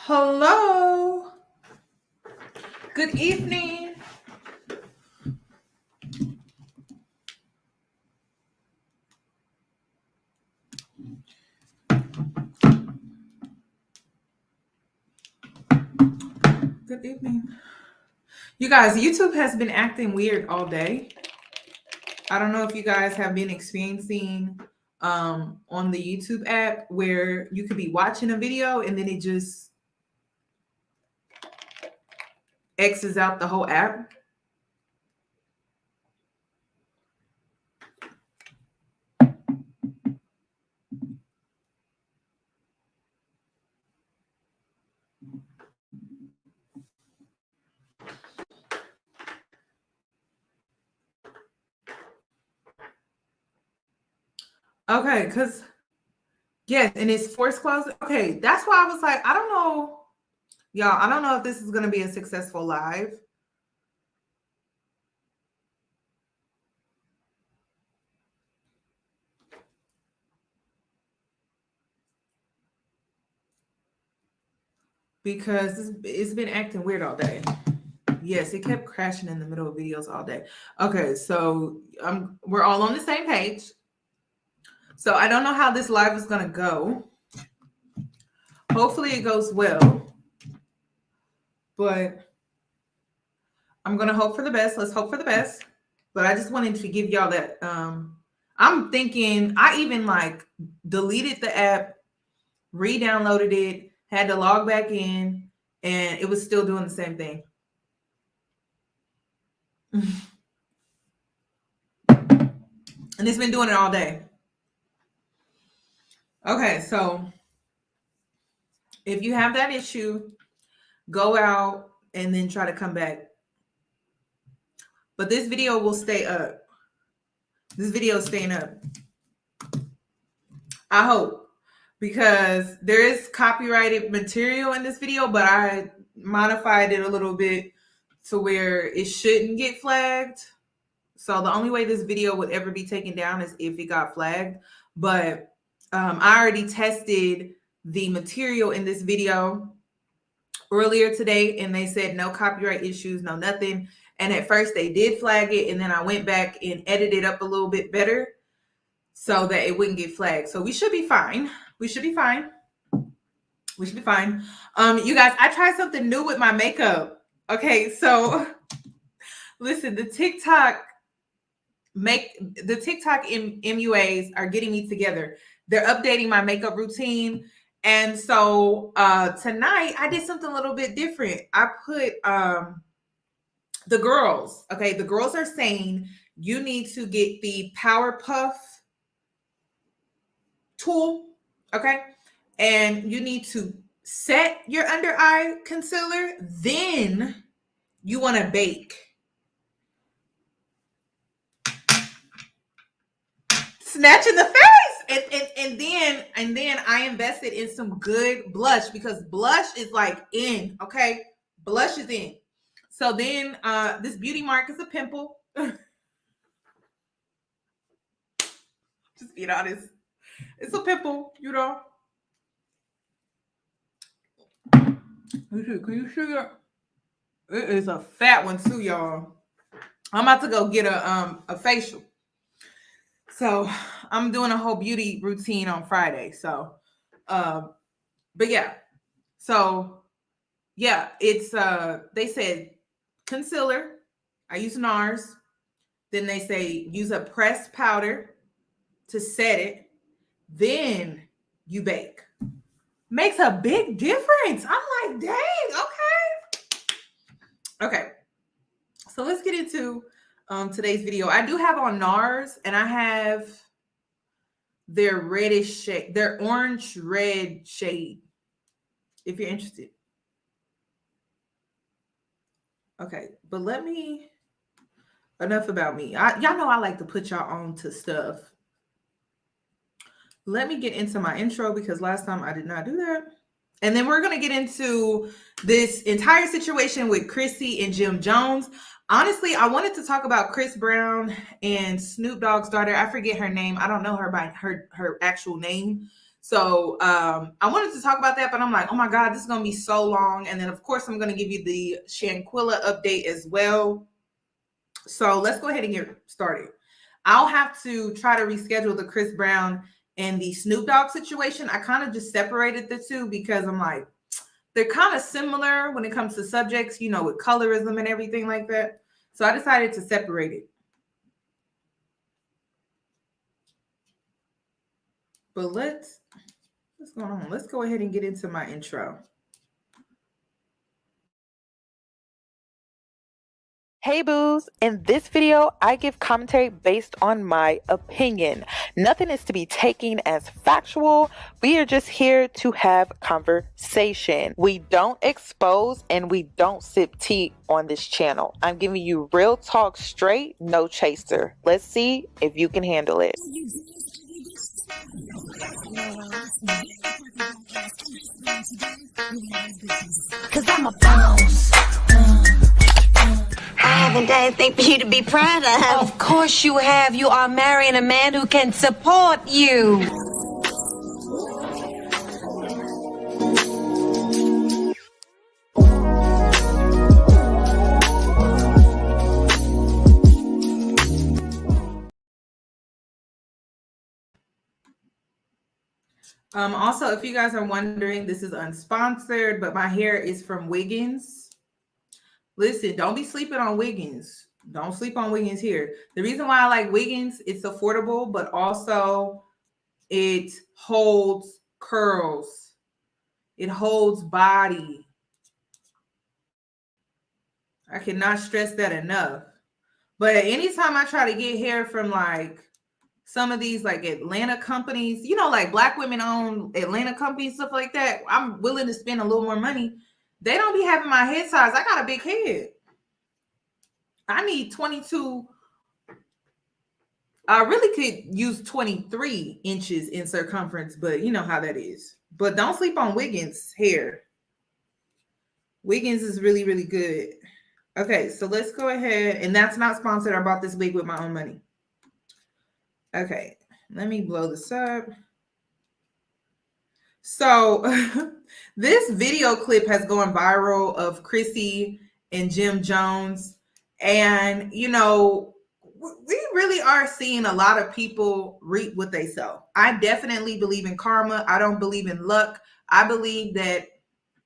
Hello. Good evening. Good evening. You guys, YouTube has been acting weird all day. I don't know if you guys have been experiencing on the YouTube app where you could be watching a video and then it just X's out the whole app. Okay, because yes, and it's forced closing. Okay, that's why I was like, I don't know, y'all. I don't know if this is gonna be a successful live. Because it's been acting weird all day. Yes, it kept crashing in the middle of videos all day. Okay, so we're all on the same page. So I don't know how this live is going to go. Hopefully it goes well. But I'm going to hope for the best. Let's hope for the best. But I just wanted to give y'all that. I'm thinking I even deleted the app, re-downloaded it, had to log back in, and it was still doing the same thing. And it's been doing it all day. Okay, so if you have that issue, go out and then try to come back. But this video will stay up. This video is staying up. I hope. Because there is copyrighted material in this video, but I modified it a little bit to where it shouldn't get flagged. So the only way this video would ever be taken down is if it got flagged. But I already tested the material in this video earlier today, and they said no copyright issues, no nothing. And at first they did flag it, and then I went back and edited up a little bit better so that it wouldn't get flagged. So we should be fine. We should be fine. We should be fine. You guys, I tried something new with my makeup. Okay, so listen, the TikTok MUAs are getting me together. They're updating my makeup routine. And so tonight I did something a little bit different. I put the girls, okay, the girls are saying you need to get the Power Puff tool, okay, and you need to set your under eye concealer, then you want to bake. Snatch in the face. And then I invested in some good blush because blush is like in, okay? Blush is in. So then this beauty mark is a pimple. Just being honest. It's a pimple, you know. Can you see it? It is a fat one too, y'all. I'm about to go get a facial. So I'm doing a whole beauty routine on Friday. So, but yeah. So yeah, it's they said concealer. I use NARS. Then they say use a pressed powder to set it. Then you bake. Makes a big difference. I'm like, dang, okay. So let's get into today's video. I do have on NARS, and I have their reddish shade, their orange red shade, if you're interested. Okay, but enough about me. Y'all know I like to put y'all on to stuff. Let me get into my intro because last time I did not do that. And then we're going to get into this entire situation with Chrissy and Jim Jones. Honestly, I wanted to talk about Chris Brown and Snoop Dogg's daughter. I forget her name. I don't know her by her actual name. So I wanted to talk about that, but I'm like, oh my God, this is going to be so long. And then, of course, I'm going to give you the Shanquella update as well. So let's go ahead and get started. I'll have to try to reschedule the Chris Brown and the Snoop Dogg situation. I kind of just separated the two because I'm like, they're kind of similar when it comes to subjects, you know, with colorism and everything like that. So I decided to separate it. But what's going on? Let's go ahead and get into my intro. Hey boos, in this video, I give commentary based on my opinion. Nothing is to be taken as factual. We are just here to have conversation. We don't expose and we don't sip tea on this channel. I'm giving you real talk straight, no chaser. Let's see if you can handle it. Cause I'm a boss. I haven't done anything for you to be proud of. Of course you have. You are marrying a man who can support you. Also, if you guys are wondering, this is unsponsored, but my hair is from Wiggins. Listen, don't be sleeping on Wiggins. Don't sleep on Wiggins here. The reason why I like Wiggins, it's affordable, but also it holds curls. It holds body. I cannot stress that enough. But anytime I try to get hair from like some of these like Atlanta companies, you know, like Black women own Atlanta companies, stuff like that, I'm willing to spend a little more money. They don't be having my head size. I got a big head. I need 22. I really could use 23 inches in circumference, but you know how that is. But don't sleep on Wiggins hair. Wiggins is really, really good. Okay, so let's go ahead. And that's not sponsored. I bought this wig with my own money. Okay, let me blow this up. So this video clip has gone viral of Chrissy and Jim Jones. And, you know, we really are seeing a lot of people reap what they sow. I definitely believe in karma. I don't believe in luck. I believe that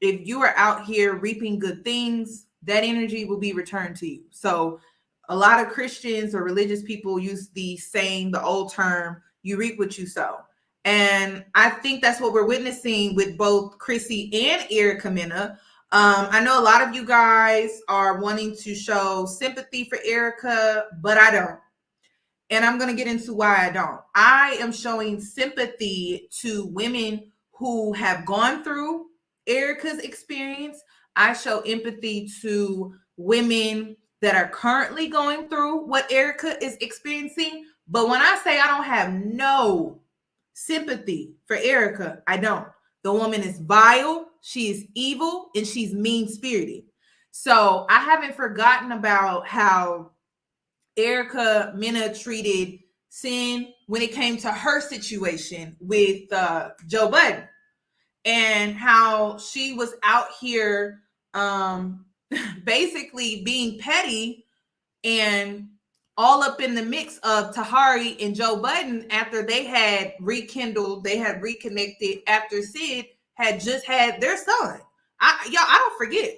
if you are out here reaping good things, that energy will be returned to you. So a lot of Christians or religious people use the saying, the old term, you reap what you sow. And I think that's what we're witnessing with both Chrissy and Erica Mena. I know a lot of you guys are wanting to show sympathy for Erica, but I don't. And I'm going to get into why I don't. I am showing sympathy to women who have gone through Erica's experience. I show empathy to women that are currently going through what Erica is experiencing. But when I say I don't have no sympathy for Erica, I don't. The woman is vile, she is evil, and she's mean-spirited. So I haven't forgotten about how Erica Mena treated Sin when it came to her situation with Joe Budden, and how she was out here basically being petty and all up in the mix of Tahari and Joe Budden after they had rekindled, they had reconnected after Sid had just had their son. I don't forget.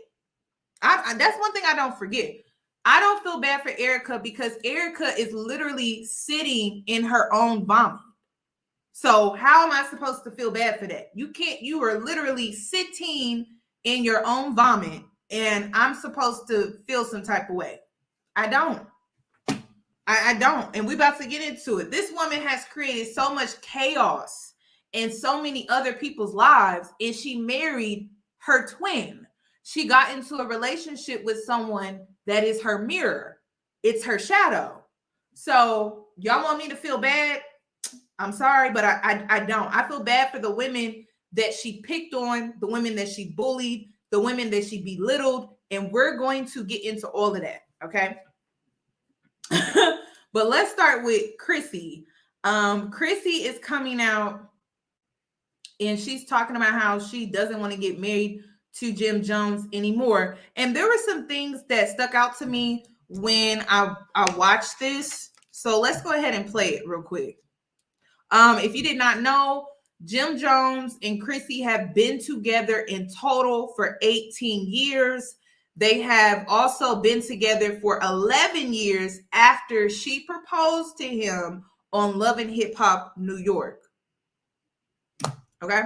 That's one thing I don't forget. I don't feel bad for Erica because Erica is literally sitting in her own vomit. So how am I supposed to feel bad for that? You can't, you are literally sitting in your own vomit and I'm supposed to feel some type of way. I don't. I don't. And we're about to get into it. This woman has created so much chaos in so many other people's lives, and she married her twin. She got into a relationship with someone that is her mirror. It's her shadow. So y'all want me to feel bad? I'm sorry, but I don't. I feel bad for the women that she picked on, the women that she bullied, the women that she belittled, and we're going to get into all of that, okay? But let's start with Chrissy. Chrissy is coming out and she's talking about how she doesn't want to get married to Jim Jones anymore. And there were some things that stuck out to me when I watched this. So let's go ahead and play it real quick. If you did not know, Jim Jones and Chrissy have been together in total for 18 years. They have also been together for 11 years after she proposed to him on Love and Hip Hop New York. Okay?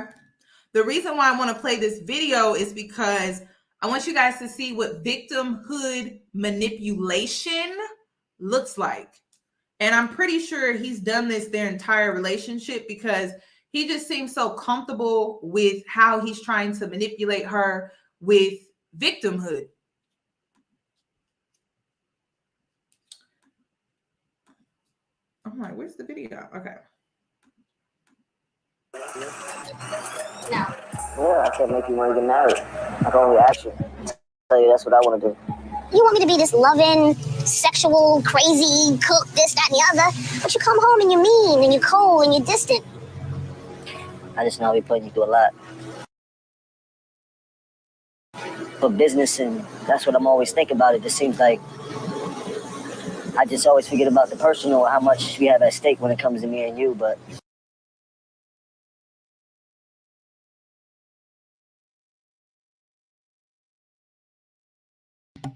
The reason why I want to play this video is because I want you guys to see what victimhood manipulation looks like. And I'm pretty sure he's done this their entire relationship because he just seems so comfortable with how he's trying to manipulate her with victimhood. I'm like, where's the video? Okay. No. Yeah, I can't make you want to get married. I can only ask you. Tell you that's what I want to do. You want me to be this loving, sexual, crazy cook, this, that, and the other, but you come home and you're mean and you're cold and you're distant. I just know I'll be putting you through a lot. For business, and that's what I'm always thinking about. It just seems like I just always forget about the personal, how much we have at stake when it comes to me and you, but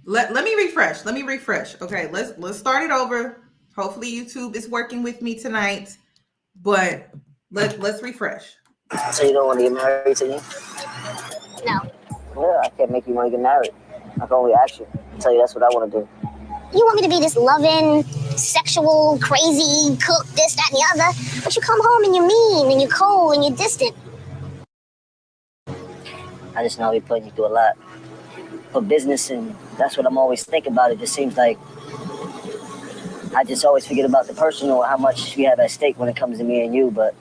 Let me refresh. Okay, let's start it over. Hopefully YouTube is working with me tonight, but let's refresh. So you don't want to get married to me? No. Yeah, I can't make you want to get married. I can only ask you. Tell you that's what I want to do. You want me to be this loving, sexual, crazy cook, this, that, and the other, but you come home and you're mean and you're cold and you're distant. I just know I'll be putting you through a lot. For business, and that's what I'm always thinking about. It just seems like I just always forget about the personal, how much we have at stake when it comes to me and you, but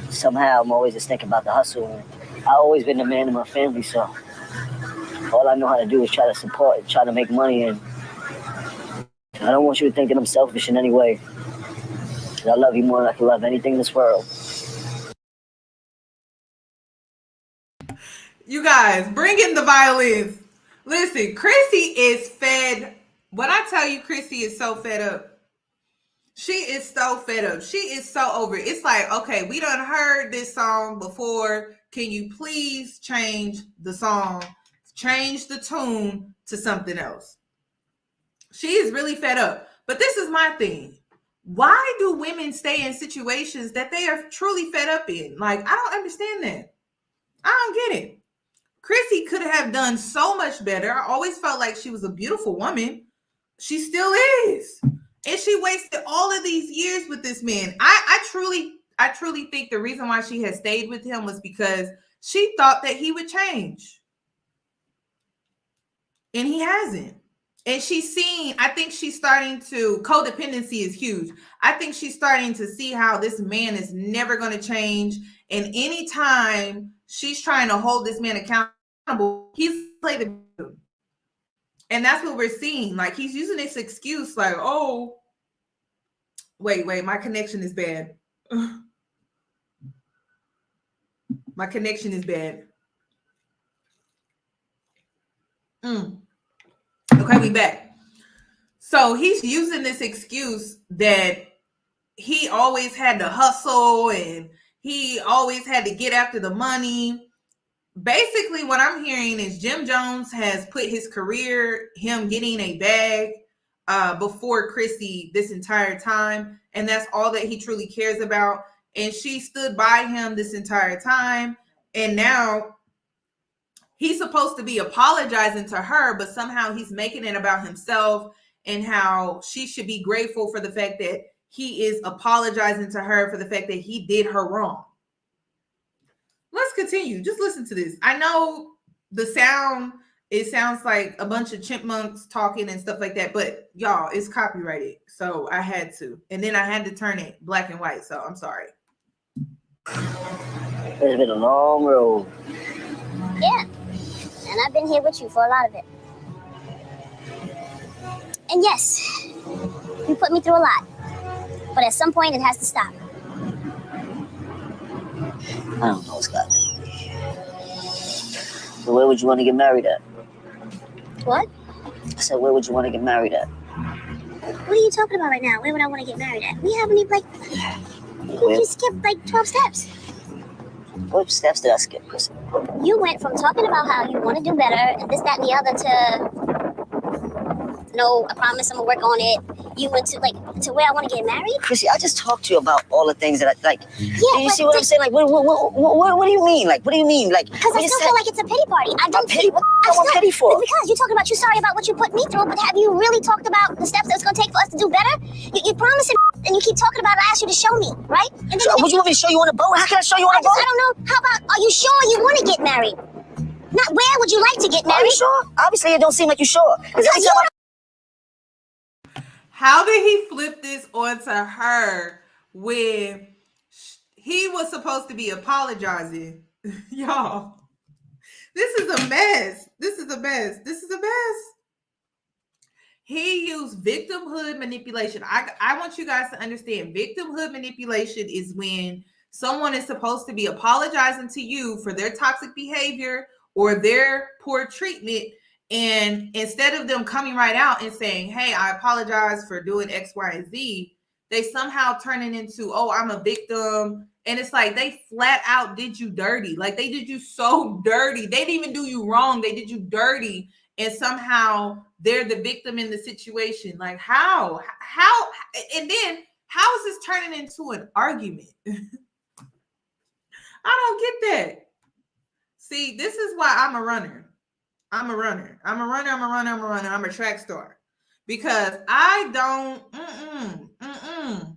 somehow I'm always just thinking about the hustle. And I've always been the man in my family, so all I know how to do is try to support and try to make money, and I don't want you to think that I'm selfish in any way. I love you more than I can love anything in this world. You guys, bring in the violins. Listen, Chrissy is fed. When I tell you Chrissy is so fed up, she is so fed up. She is so over it. It's like, okay, we done heard this song before. Can you please change the song? Change the tune to something else. She is really fed up. But this is my thing. Why do women stay in situations that they are truly fed up in? Like, I don't understand that. I don't get it. Chrissy could have done so much better. I always felt like she was a beautiful woman. She still is. And she wasted all of these years with this man. I truly think the reason why she has stayed with him was because she thought that he would change. And he hasn't. And I think she's starting to, codependency is huge. I think she's starting to see how this man is never going to change. And anytime she's trying to hold this man accountable, he's played the victim. And that's what we're seeing. Like, he's using this excuse like, oh, wait, my connection is bad. My connection is bad. Okay, we back. So he's using this excuse that he always had to hustle and he always had to get after the money. Basically, what I'm hearing is Jim Jones has put his career, him getting a bag, before Chrissy this entire time. And that's all that he truly cares about. And she stood by him this entire time. And now he's supposed to be apologizing to her, but somehow he's making it about himself and how she should be grateful for the fact that he is apologizing to her for the fact that he did her wrong. Let's continue. Just listen to this. I know the sound, it sounds like a bunch of chipmunks talking and stuff like that, but y'all, it's copyrighted. So I had to. And then I had to turn it black and white. So I'm sorry. It's been a long road. Yeah. And I've been here with you for a lot of it. And yes, you put me through a lot. But at some point, it has to stop. I don't know, Scott. So where would you want to get married at? What? I said, where would you want to get married at? What are you talking about right now? Where would I want to get married at? We haven't even, you just skipped 12 steps. What steps did I skip, Chrissy? You went from talking about how you want to do better and this, that, and the other to, no, I promise I'm going to work on it. You went to where I want to get married? Chrissy, I just talked to you about all the things that I, like, Yeah, do you see what I'm saying? Like, what do you mean? Like, what do you mean? Like, because I still feel like it's a pity party. I don't pity. What do I want pity for? Because you're talking about you're sorry about what you put me through, but have you really talked about the steps that it's going to take for us to do better? You promised and you keep talking about it. I asked you to show me, right? And then would you want me to show you on a boat? How can I show you on a boat? I don't know. How about, are you sure you want to get married? Not where would you like to get married? Are you sure? Obviously, it don't seem like you're sure. How did he flip this onto her when he was supposed to be apologizing? Y'all, this is a mess. This is a mess. This is a mess. He used victimhood manipulation. I want you guys to understand victimhood manipulation is when someone is supposed to be apologizing to you for their toxic behavior or their poor treatment. And instead of them coming right out and saying, hey, I apologize for doing X, Y, and Z, they somehow turn it into, oh, I'm a victim. And it's like they flat out did you dirty. Like they did you so dirty. They didn't even do you wrong. They did you dirty. And somehow they're the victim in the situation. Like how, and then how is this turning into an argument? I don't get that. See, this is why I'm a runner. I'm a runner. I'm a track star. Because I don't,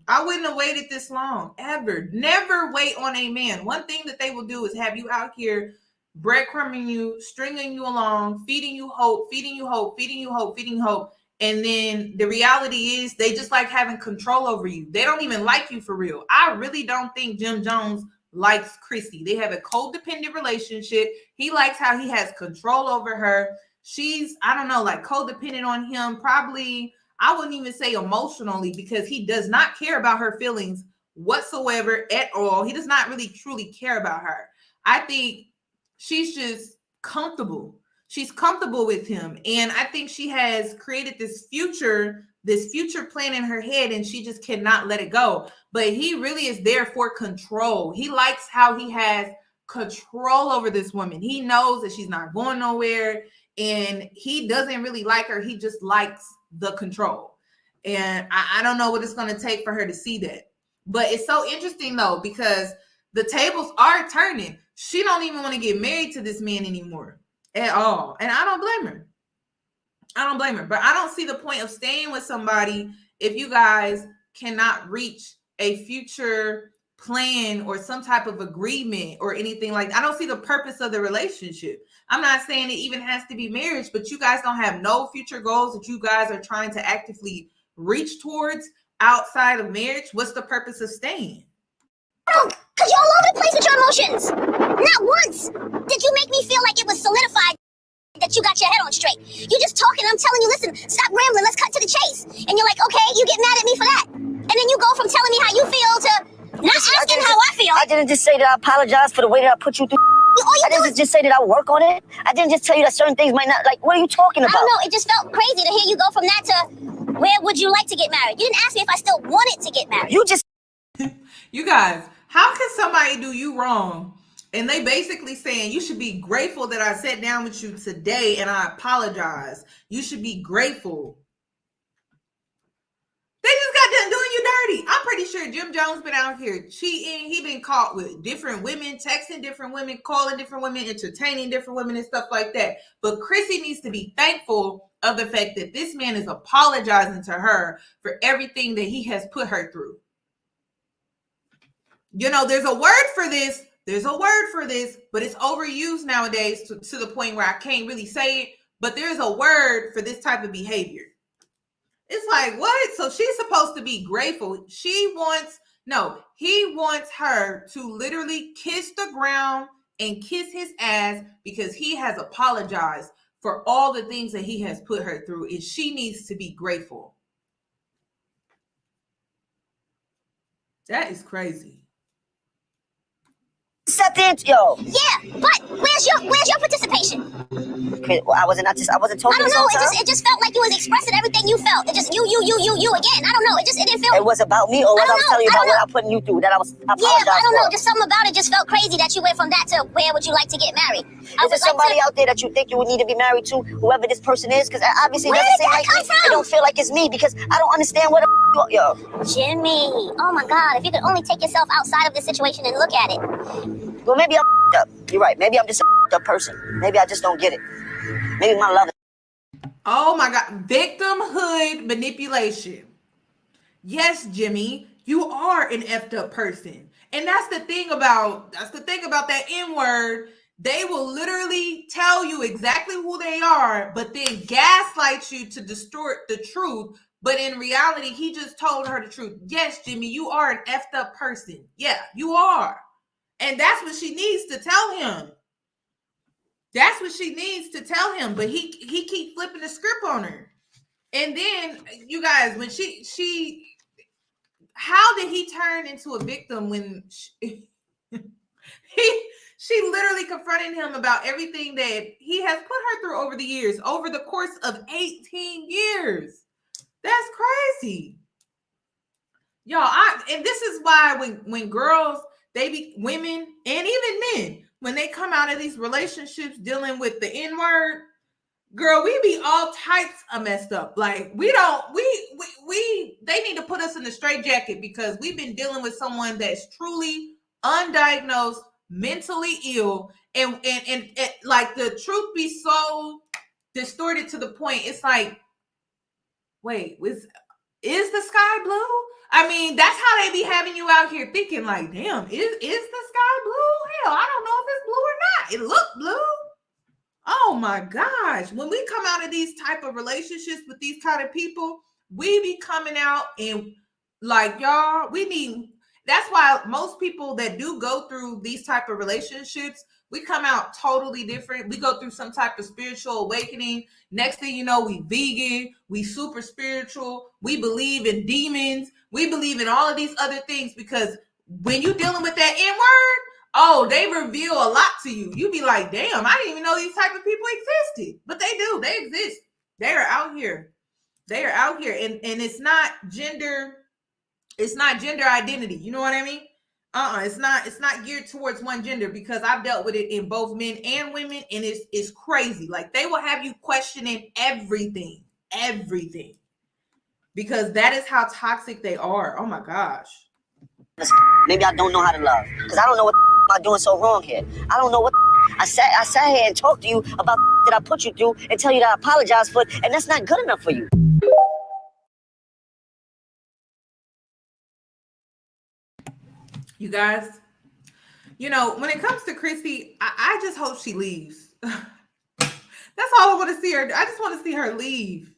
I wouldn't have waited this long, ever. Never wait on a man. One thing that they will do is have you out here breadcrumbing you, stringing you along, feeding you hope. And then the reality is they just like having control over you. They don't even like you for real. I really don't think Jim Jones likes Chrissy. They have a codependent relationship. He likes how he has control over her. She's, I don't know, like codependent on him. Probably, I wouldn't even say emotionally, because he does not care about her feelings whatsoever at all. He does not really truly care about her. I think she's just comfortable. She's comfortable with him. And I think she has created this future plan in her head, and she just cannot let it go. But he really is there for control. He likes how he has control over this woman. He knows that she's not going nowhere, and he doesn't really like her. He just likes the control. And I don't know what it's going to take for her to see that. But it's so interesting, though, because the tables are turning. She don't even want to get married to this man anymore at all. And I don't blame her. But I don't see the point of staying with somebody if you guys cannot reach a future plan or some type of agreement or anything like that. I don't see the purpose of the relationship. I'm not saying it even has to be marriage, but you guys don't have no future goals that you guys are trying to actively reach towards outside of marriage. What's the purpose of staying? Because you're all over the place with your emotions. Not once did you make me feel like it was solidified that you got your head on straight. You just talking, I'm telling you, listen, stop rambling, let's cut to the chase. And you're like, okay, you get mad at me for that. And then you go from telling me how you feel to not asking how I feel. I didn't just say that I apologize for the way that I put you through. I didn't just say that I would work on it. I didn't just tell you that certain things might not, like, what are you talking about? I don't know, it just felt crazy to hear you go from that to where would you like to get married? You didn't ask me if I still wanted to get married. You just... You guys, how can somebody do you wrong? And they basically saying you should be grateful that I sat down with you today and I apologize. You should be grateful. They just got done doing you dirty. I'm pretty sure Jim Jones been out here cheating. He been caught with different women, texting different women, calling different women, entertaining different women and stuff like that. But Chrissy needs to be thankful of the fact that this man is apologizing to her for everything that he has put her through. You know, there's a word for this. But it's overused nowadays to the point where I can't really say it. But there's a word for this type of behavior. It's like, what? So she's supposed to be grateful. He wants her to literally kiss the ground and kiss his ass because he has apologized for all the things that he has put her through. And she needs to be grateful. That is crazy. Sat there, yo. Yeah, but where's your participation? Well, I wasn't talking. I don't know. It just felt like you was expressing everything you felt. It just you again. I don't know. It didn't feel. It was about me, or was I was telling you about what I'm putting you through? That I apologize Yeah, I don't know. for. Just something about it just felt crazy that you went from that to where would you like to get married? Is there somebody out there that you think you would need to be married to, whoever this person is? Because obviously it Where doesn't did seem that like come me. from? It don't feel like it's me because I don't understand what yo. Jimmy, oh my God! If you could only take yourself outside of this situation and look at it. Well, maybe I'm up. You're right. Maybe I'm just a up person. Maybe I just don't get it. Maybe my love. Oh my God. Victimhood manipulation. Yes, Jimmy, you are an effed up person. And that's the thing about that N-word. They will literally tell you exactly who they are, but then gaslight you to distort the truth. But in reality, he just told her the truth. Yes, Jimmy, you are an effed up person. Yeah, you are. And that's what she needs to tell him. That's what she needs to tell him. But he keep flipping the script on her. And then, you guys, when she how did he turn into a victim when she literally confronted him about everything that he has put her through over the years, over the course of 18 years. That's crazy. Y'all, and this is why when girls, women and even men, when they come out of these relationships dealing with the N-word, girl, we be all types of messed up. Like they need to put us in the straitjacket because we've been dealing with someone that's truly undiagnosed, mentally ill, and like the truth be so distorted to the point. It's like, wait, is the sky blue? I mean, that's how they be having you out here thinking like, damn, is the sky blue? Hell, I don't know if it's blue or not. It looked blue. Oh my gosh. When we come out of these type of relationships with these kind of people, we be coming out and like, y'all, that's why most people that do go through these type of relationships, we come out totally different. We go through some type of spiritual awakening. Next thing you know, we vegan, we super spiritual, we believe in demons, we believe in all of these other things because when you're dealing with that N-word, oh, they reveal a lot to you. You be like, damn, I didn't even know these type of people existed. But they do. They exist. They are out here. They are out here. And it's not gender. It's not gender identity. You know what I mean? It's not geared towards one gender because I've dealt with it in both men and women. And it's crazy. Like they will have you questioning everything. Everything. Because that is how toxic they are. Oh my gosh. Maybe I don't know how to love because I don't know what am I doing so wrong here. I don't know what I sat here and talked to you about that I put you through and tell you that I apologize for it, and that's not good enough for you. You guys, you know, when it comes to Chrissy, I just hope she leaves. That's all I want to see her. I just want to see her leave.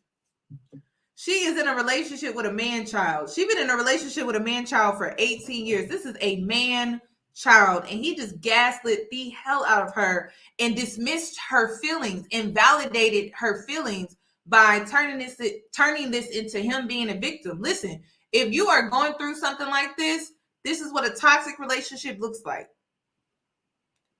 She is in a relationship with a man-child. She's been in a relationship with a man-child for 18 years. This is a man-child, and he just gaslit the hell out of her and dismissed her feelings, invalidated her feelings by turning this into him being a victim. Listen, if you are going through something like this is what a toxic relationship looks like.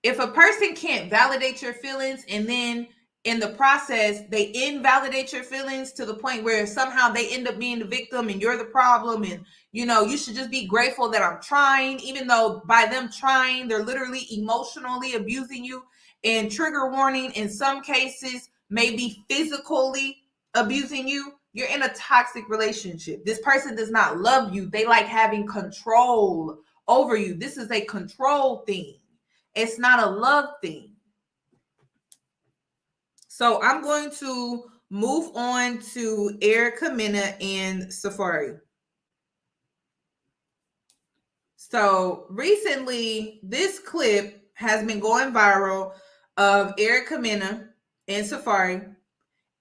If a person can't validate your feelings and then in the process, they invalidate your feelings to the point where somehow they end up being the victim and you're the problem. And, you know, you should just be grateful that I'm trying, even though by them trying, they're literally emotionally abusing you, and trigger warning in some cases, maybe physically abusing you. You're in a toxic relationship. This person does not love you. They like having control over you. This is a control thing. It's not a love thing. So I'm going to move on to Erica, Mena, and Safaree. So recently, this clip has been going viral of Erica, Mena, and Safaree.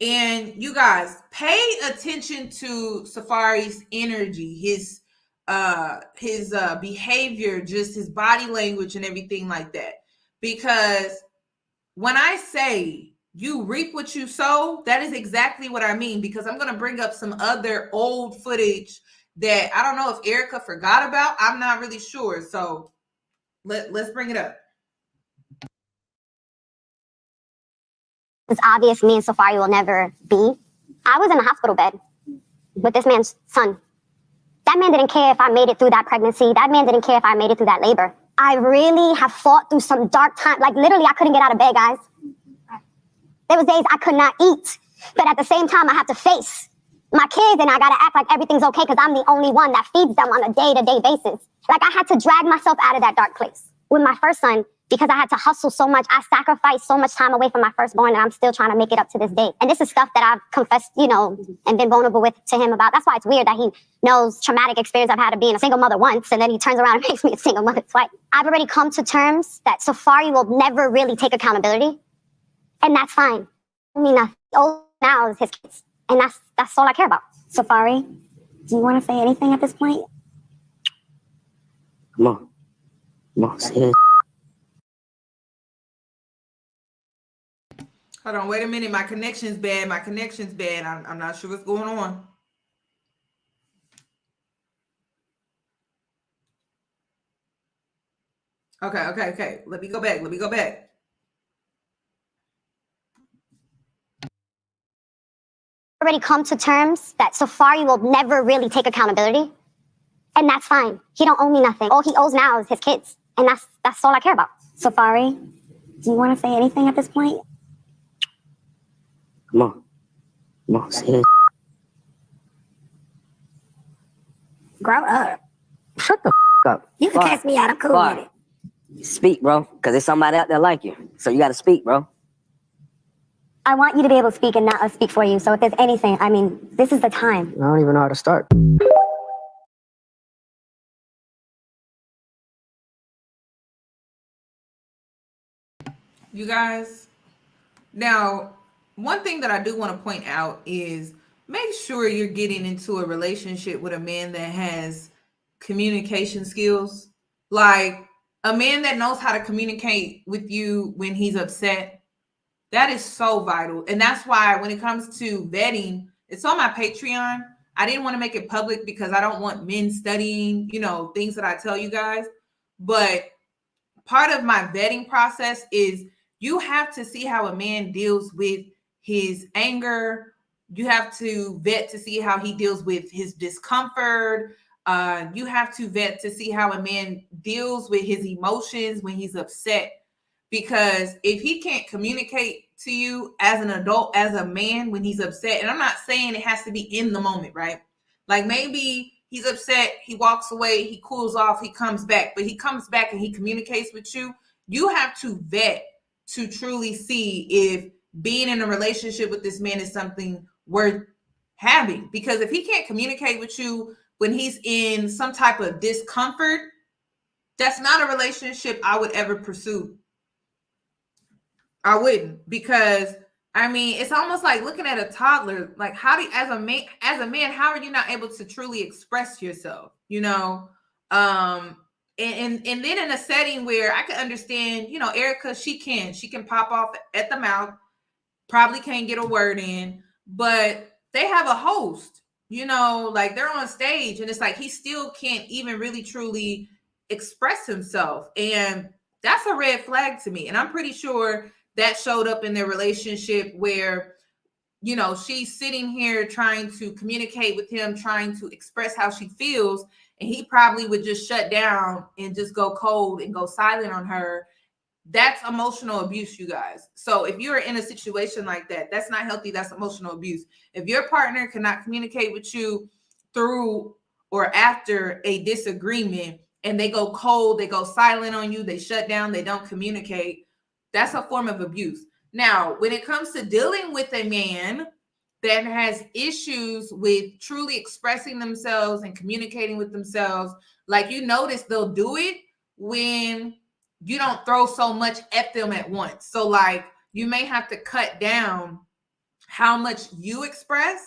And you guys, pay attention to Safaree's energy, his behavior, just his body language and everything like that. Because when I say you reap what you sow, that is exactly what I mean, because I'm going to bring up some other old footage that I don't know if Erica forgot about. I'm not really sure. So let's bring it up. It's obvious me and Safaree will never be. I was in a hospital bed with this man's son. That man didn't care if I made it through that pregnancy. That man didn't care if I made it through that labor. I really have fought through some dark time. Like, literally, I couldn't get out of bed, guys. There was days I could not eat. But at the same time, I have to face my kids, and I got to act like everything's okay because I'm the only one that feeds them on a day-to-day basis. Like, I had to drag myself out of that dark place. With my first son, because I had to hustle so much, I sacrificed so much time away from my firstborn, and I'm still trying to make it up to this day. And this is stuff that I've confessed, and been vulnerable with to him about. That's why it's weird that he knows traumatic experience I've had of being a single mother once, and then he turns around and makes me a single mother twice. I've already come to terms that Safaree will never really take accountability, and that's fine. I mean, all now is his kids, and that's all I care about. Safaree, do you want to say anything at this point? Come on, say it. Hold on, wait a minute. My connection's bad. I'm not sure what's going on. Okay. Let me go back. Already come to terms that Safaree will never really take accountability, and that's fine. He don't owe me nothing. All he owes now is his kids, and that's all I care about. Safaree, do you want to say anything at this point? Come on, say it. Grow up. Shut the up. You can catch me out. I'm cool with it. Speak, bro, because there's somebody out there like you. So you got to speak, bro. I want you to be able to speak and not us speak for you. So if there's anything, I mean, this is the time. I don't even know how to start. You guys, now, one thing that I do want to point out is make sure you're getting into a relationship with a man that has communication skills. Like a man that knows how to communicate with you when he's upset. That is so vital. And that's why when it comes to vetting, it's on my Patreon. I didn't want to make it public because I don't want men studying, things that I tell you guys. But part of my vetting process is you have to see how a man deals with his anger. You have to vet to see how he deals with his discomfort. You have to vet to see how a man deals with his emotions when he's upset. Because if he can't communicate to you as an adult, as a man, when he's upset, and I'm not saying it has to be in the moment, right? Like maybe he's upset, he walks away, he cools off, he comes back, but he comes back and he communicates with you. You have to vet to truly see if being in a relationship with this man is something worth having. Because if he can't communicate with you when he's in some type of discomfort, that's not a relationship I would ever pursue. I wouldn't, because I mean, it's almost like looking at a toddler. Like, how do you, as a man, how are you not able to truly express yourself? And then in a setting where I can understand, Erica, she can pop off at the mouth, probably can't get a word in, but they have a host, like they're on stage, and it's like he still can't even really truly express himself, and that's a red flag to me. And I'm pretty sure that showed up in their relationship where, she's sitting here trying to communicate with him, trying to express how she feels. And he probably would just shut down and just go cold and go silent on her. That's emotional abuse, you guys. So if you're in a situation like that, that's not healthy. That's emotional abuse. If your partner cannot communicate with you through or after a disagreement and they go cold, they go silent on you, they shut down, they don't communicate, that's a form of abuse. Now, when it comes to dealing with a man that has issues with truly expressing themselves and communicating with themselves, like you notice they'll do it when you don't throw so much at them at once. So like you may have to cut down how much you express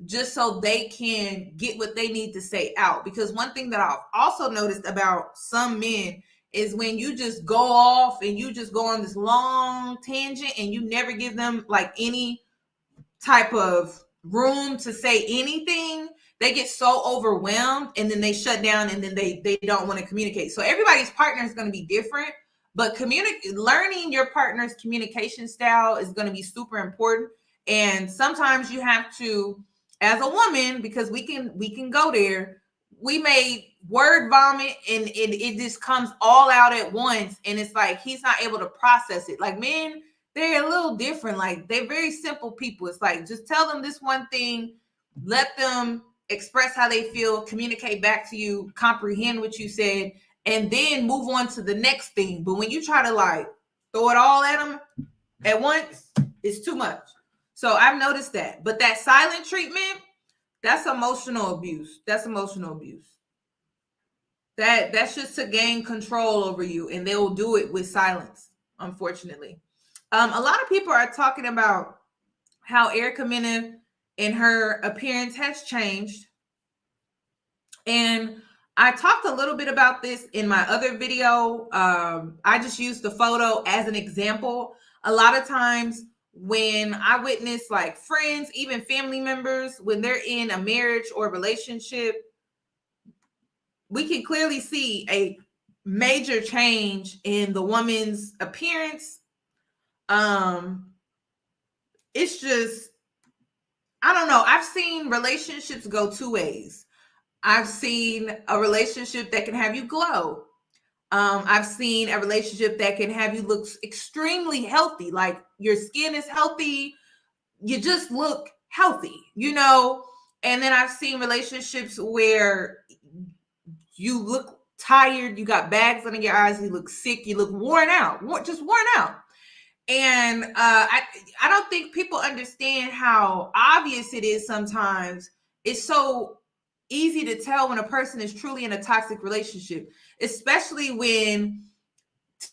just so they can get what they need to say out. Because one thing that I've also noticed about some men is when you just go off and you just go on this long tangent and you never give them like any type of room to say anything, they get so overwhelmed and then they shut down and then they don't want to communicate. So everybody's partner is going to be different. But learning your partner's communication style is going to be super important. And sometimes you have to, as a woman, because we can go there, we may word vomit and it just comes all out at once. And it's like he's not able to process it. Like men, they're a little different. Like they're very simple people. It's like just tell them this one thing, let them express how they feel, communicate back to you, comprehend what you said, and then move on to the next thing. But when you try to like throw it all at them at once, it's too much. So I've noticed that. But that silent treatment, that's emotional abuse. That's emotional abuse. That's just to gain control over you, and they will do it with silence, unfortunately. A lot of people are talking about how Erica Mena and her appearance has changed. And I talked a little bit about this in my other video. I just used the photo as an example. A lot of times when I witness like friends, even family members, when they're in a marriage or relationship, we can clearly see a major change in the woman's appearance. It's just, I don't know. I've seen relationships go two ways. I've seen a relationship that can have you glow. I've seen a relationship that can have you look extremely healthy. Like your skin is healthy. You just look healthy, you know? And then I've seen relationships where you look tired. You got bags under your eyes. You look sick. You look worn out, just worn out. And I don't think people understand how obvious it is sometimes. It's so easy to tell when a person is truly in a toxic relationship, especially when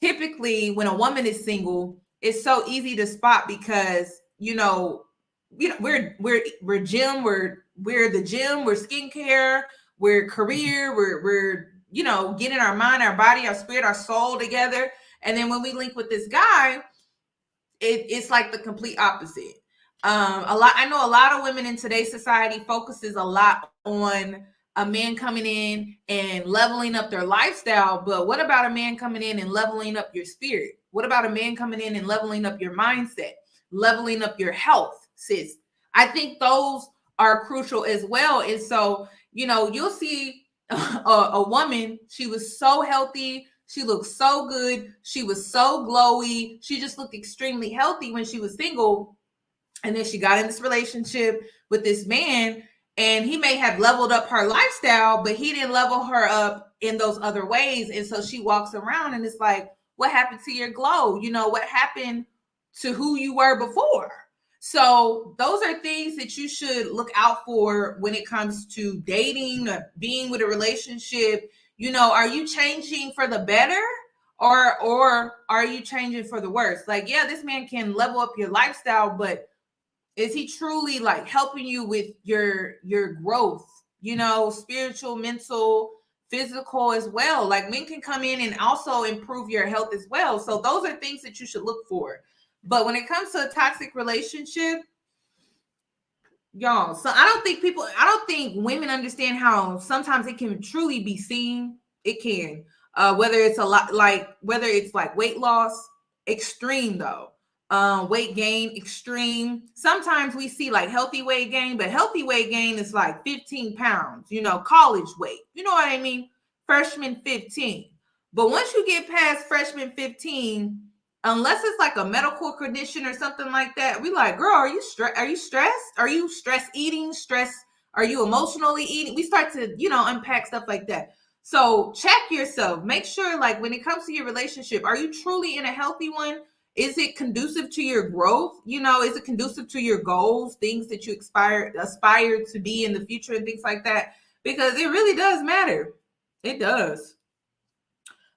typically when a woman is single, it's so easy to spot because, we're gym, we're the gym, we're skincare, we're career, we're getting our mind, our body, our spirit, our soul together. And then when we link with this guy, it's like the complete opposite. I know a lot of women in today's society focuses a lot on a man coming in and leveling up their lifestyle. But what about a man coming in and leveling up your spirit? What about a man coming in and leveling up your mindset, leveling up your health, sis? I think those are crucial as well. And so, you'll see a woman, she was so healthy. She looked so good. She was so glowy. She just looked extremely healthy when she was single. And then she got in this relationship with this man, and he may have leveled up her lifestyle, but he didn't level her up in those other ways. And so she walks around and it's like, what happened to your glow? What happened to who you were before? So those are things that you should look out for when it comes to dating, or being with a relationship. Are you changing for the better or are you changing for the worse? Like, yeah, this man can level up your lifestyle, but is he truly like helping you with your growth, spiritual, mental, physical as well? Like men can come in and also improve your health as well. So those are things that you should look for. But when it comes to a toxic relationship, y'all, so I don't think women understand how sometimes it can truly be seen. It can, whether it's like weight loss, extreme though. Weight gain, extreme. Sometimes we see like healthy weight gain, but healthy weight gain is like 15 pounds, college weight. You know what I mean? Freshman 15. But once you get past freshman 15, unless it's like a medical condition or something like that, we like, girl, are you stressed? Are you stress eating? Are you emotionally eating? We start to, unpack stuff like that. So check yourself. Make sure, like, when it comes to your relationship, are you truly in a healthy one? Is it conducive to your growth? Is it conducive to your goals, things that you aspire to be in the future and things like that? Because it really does matter. It does.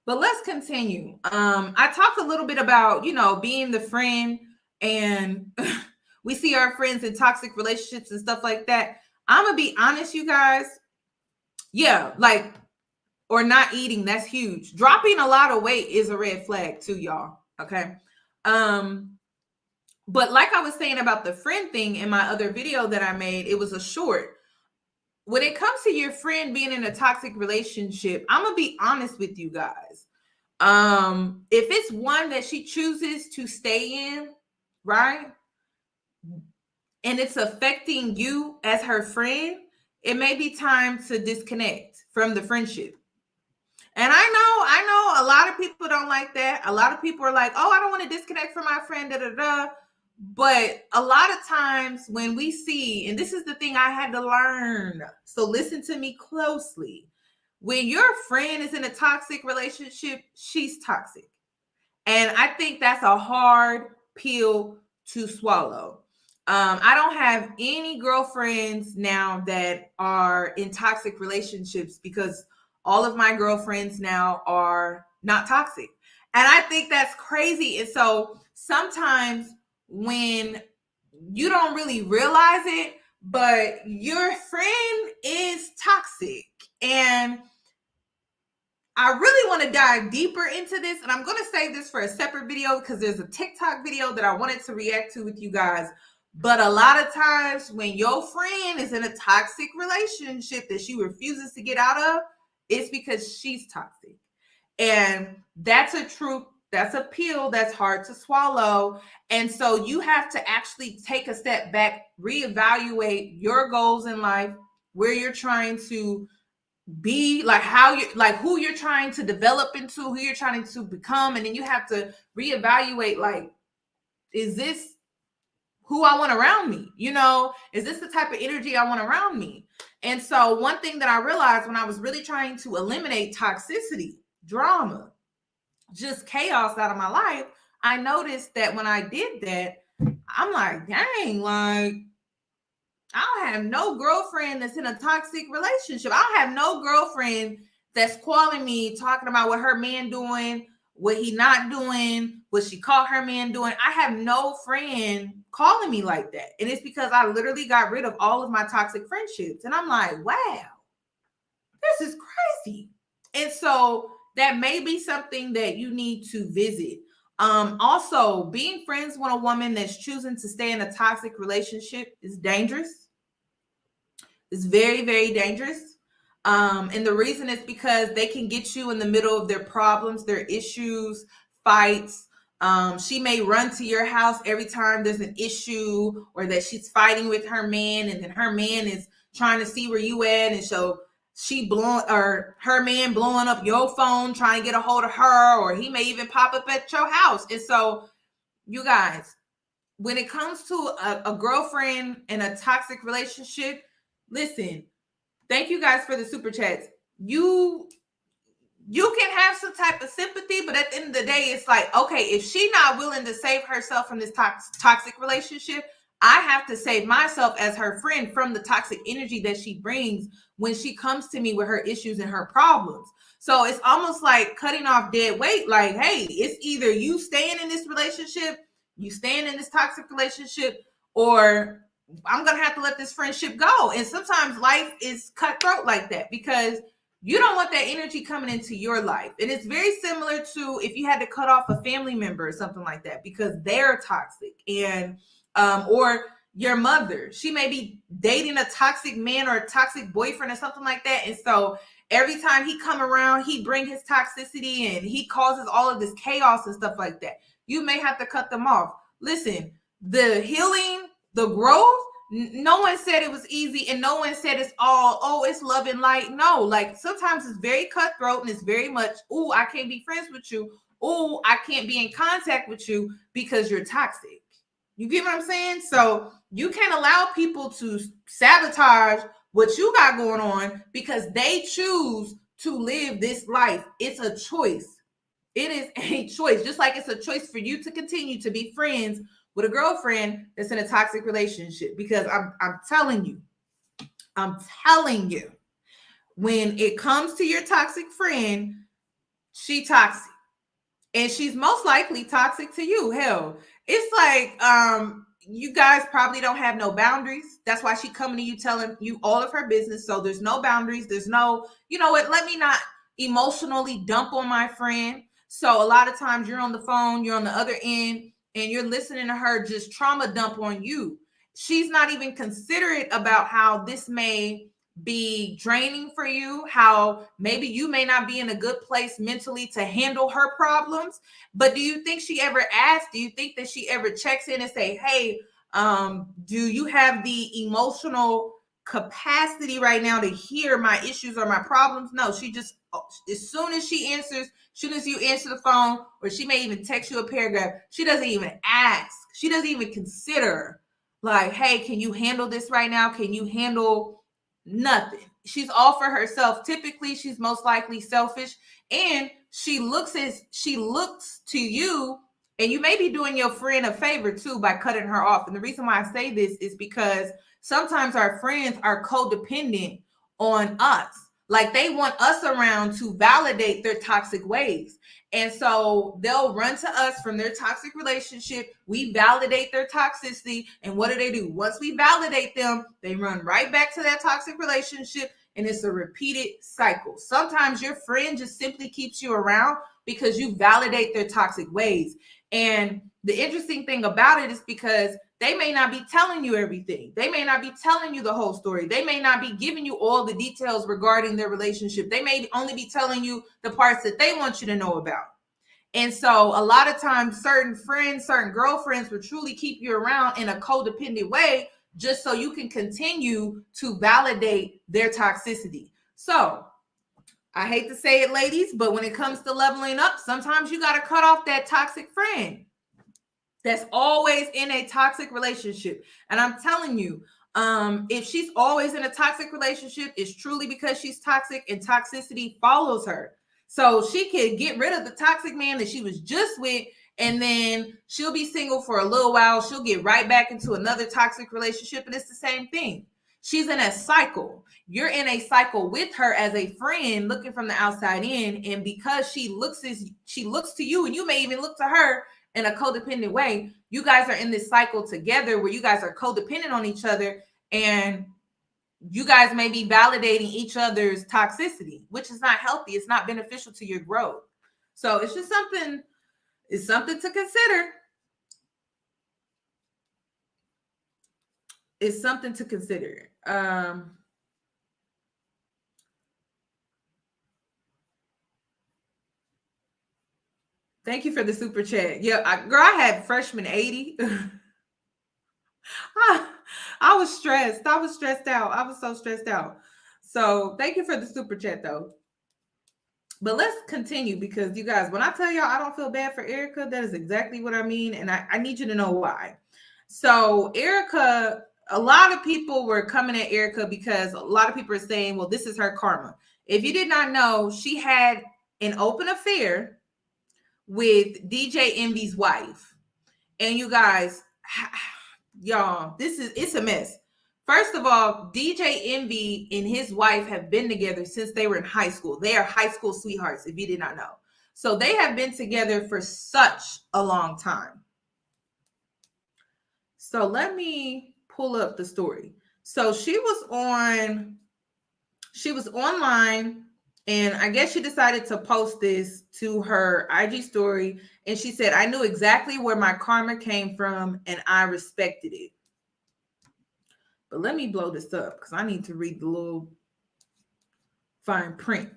But let's continue. I talked a little bit about, being the friend, and we see our friends in toxic relationships and stuff like that. I'm going to be honest, you guys. Yeah, like, or not eating, that's huge. Dropping a lot of weight is a red flag too, y'all. Okay. But like I was saying about the friend thing in my other video that I made, it was a short. When it comes to your friend being in a toxic relationship, I'm going to be honest with you guys. If it's one that she chooses to stay in, right, and it's affecting you as her friend, it may be time to disconnect from the friendship. And I know a lot of people don't like that. A lot of people are like, oh, I don't want to disconnect from my friend, da, da, da. But a lot of times when we see, and this is the thing I had to learn, so listen to me closely. When your friend is in a toxic relationship, she's toxic. And I think that's a hard pill to swallow. I don't have any girlfriends now that are in toxic relationships because all of my girlfriends now are not toxic. And I think that's crazy. And so sometimes when you don't really realize it, but your friend is toxic. And I really want to dive deeper into this, and I'm going to save this for a separate video because there's a TikTok video that I wanted to react to with you guys. But a lot of times when your friend is in a toxic relationship that she refuses to get out of, it's because she's toxic. And that's a truth. That's a pill that's hard to swallow. And so you have to actually take a step back, reevaluate your goals in life, where you're trying to be, like how you, like who you're trying to develop into, who you're trying to become. And then you have to reevaluate, like, is this who I want around me? You know, is this the type of energy I want around me? And so one thing that I realized when I was really trying to eliminate toxicity, drama, just chaos out of my life, I noticed that when I did that, I'm like, dang, like, I don't have no girlfriend that's in a toxic relationship. I don't have no girlfriend that's calling me, talking about what her man doing, what he not doing, what she caught her man doing. I have no friend calling me like that. And it's because I literally got rid of all of my toxic friendships. And I'm like, wow, this is crazy. And so that may be something that you need to visit. Also, being friends with a woman that's choosing to stay in a toxic relationship is dangerous. It's very, very dangerous. And the reason is because they can get you in the middle of their problems, their issues, fights. She may run to your house every time there's an issue or that she's fighting with her man, and then her man is trying to see where you at, and so her man blowing up your phone trying to get a hold of her, or he may even pop up at your house. And so, you guys, when it comes to a girlfriend in a toxic relationship, listen, thank you guys for the super chats. You can have some type of sympathy, but at the end of the day, it's like, okay, if she's not willing to save herself from this toxic relationship, I have to save myself as her friend from the toxic energy that she brings when she comes to me with her issues and her problems. So it's almost like cutting off dead weight. Like, hey, it's either you staying in this relationship, you staying in this toxic relationship, or I'm going to have to let this friendship go. And sometimes life is cutthroat like that because you don't want that energy coming into your life. And it's very similar to if you had to cut off a family member or something like that because they're toxic. And or your mother, she may be dating a toxic man or a toxic boyfriend or something like that. And so every time he come around, he bring his toxicity and he causes all of this chaos and stuff like that. You may have to cut them off. Listen, the healing, the growth, no one said it was easy, and no one said it's all, oh, it's love and light. No, like sometimes it's very cutthroat and it's very much, oh, I can't be friends with you. Oh, I can't be in contact with you because you're toxic. You get what I'm saying? So you can't allow people to sabotage what you got going on because they choose to live this life. It's a choice. It is a choice. Just like it's a choice for you to continue to be friends with a girlfriend that's in a toxic relationship. Because I'm telling you, when it comes to your toxic friend, she toxic. And she's most likely toxic to you. Hell, it's like you guys probably don't have no boundaries. That's why she coming to you telling you all of her business. So there's no boundaries. There's no, you know what, let me not emotionally dump on my friend. So a lot of times you're on the phone, you're on the other end, and you're listening to her just trauma dump on you. She's not even considerate about how this may be draining for you, how maybe you may not be in a good place mentally to handle her problems. But do you think she ever asked? Do you think that she ever checks in and say, hey, do you have the emotional capacity right now to hear my issues or my problems? No, she just, as soon as she answers, as soon as you answer the phone, or she may even text you a paragraph, she doesn't even ask. She doesn't even consider, like, hey, can you handle this right now? Can you handle nothing? She's all for herself. Typically, she's most likely selfish, and she looks to you, and you may be doing your friend a favor too by cutting her off. And the reason why I say this is because sometimes our friends are codependent on us. Like, they want us around to validate their toxic ways. And so they'll run to us from their toxic relationship. We validate their toxicity. And what do? Once we validate them, they run right back to that toxic relationship. And it's a repeated cycle. Sometimes your friend just simply keeps you around because you validate their toxic ways. And the interesting thing about it is because they may not be telling you everything. They may not be telling you the whole story. They may not be giving you all the details regarding their relationship. They may only be telling you the parts that they want you to know about. And so a lot of times certain friends, certain girlfriends will truly keep you around in a codependent way just so you can continue to validate their toxicity. So I hate to say it, ladies, but when it comes to leveling up, sometimes you got to cut off that toxic friend that's always in a toxic relationship. And I'm telling you, if she's always in a toxic relationship, it's truly because she's toxic, and toxicity follows her. So she could get rid of the toxic man that she was just with, and then she'll be single for a little while. She'll get right back into another toxic relationship, and it's the same thing. She's in a cycle. You're in a cycle with her as a friend looking from the outside in. And because she looks to you, and you may even look to her in a codependent way, you guys are in this cycle together where you guys are codependent on each other, and you guys may be validating each other's toxicity, which is not healthy. It's not beneficial to your growth. So it's just something to consider. It's something to consider. Thank you for the super chat. Yeah, I had freshman 80. I was stressed. I was stressed out. I was so stressed out. So thank you for the super chat, though. But let's continue, because you guys, when I tell y'all I don't feel bad for Erica, that is exactly what I mean. And I need you to know why. So Erica, a lot of people were coming at Erica because a lot of people are saying, well, this is her karma. If you did not know, she had an open affair with DJ Envy's wife. And you guys, y'all, it's a mess. First of all, DJ Envy and his wife have been together since they were in high school. They are high school sweethearts, if you did not know. So they have been together for such a long time. So let me pull up the story. So she was online, and I guess she decided to post this to her IG story. And she said, I knew exactly where my karma came from, and I respected it. But let me blow this up because I need to read the little fine print.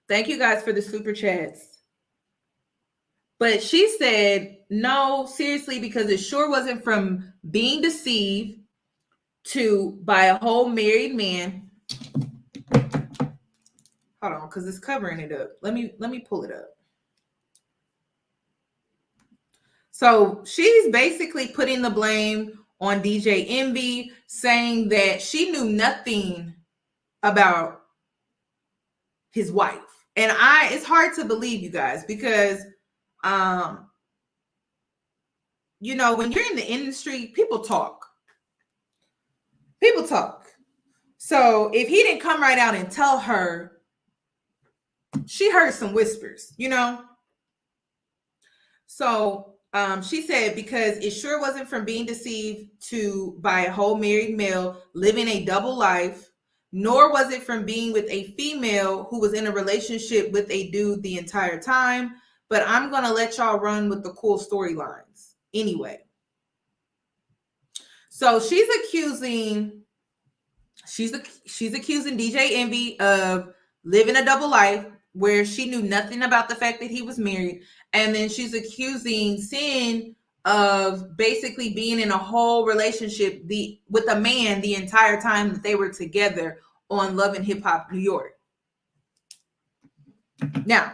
Thank you guys for the super chats. But she said, no, seriously, because it sure wasn't from being deceived by a whole married man. Hold on, because it's covering it up. Let me pull it up. So she's basically putting the blame on DJ Envy, saying that she knew nothing about his wife. And it's hard to believe, you guys, because when you're in the industry, people talk. So if he didn't come right out and tell her, she heard some whispers, So she said, because it sure wasn't from being deceived by a whole married male living a double life, nor was it from being with a female who was in a relationship with a dude the entire time. But I'm going to let y'all run with the cool storylines anyway. So she's accusing she's accusing DJ Envy of living a double life where she knew nothing about the fact that he was married. And then she's accusing Sin of basically being in a whole relationship with a man the entire time that they were together on Love and Hip Hop New York. Now,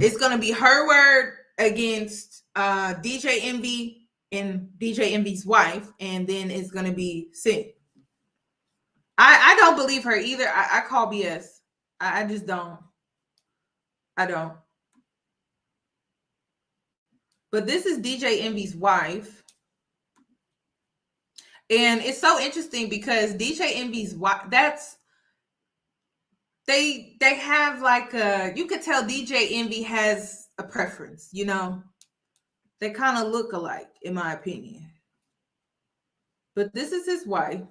it's going to be her word against DJ Envy and DJ Envy's wife, and then it's going to be Sin. I don't believe her either. I call BS. I just don't. I don't. But this is DJ Envy's wife. And it's so interesting because DJ Envy's wife, they have like you could tell DJ Envy has a preference, you know. They kind of look alike, in my opinion. But this is his wife.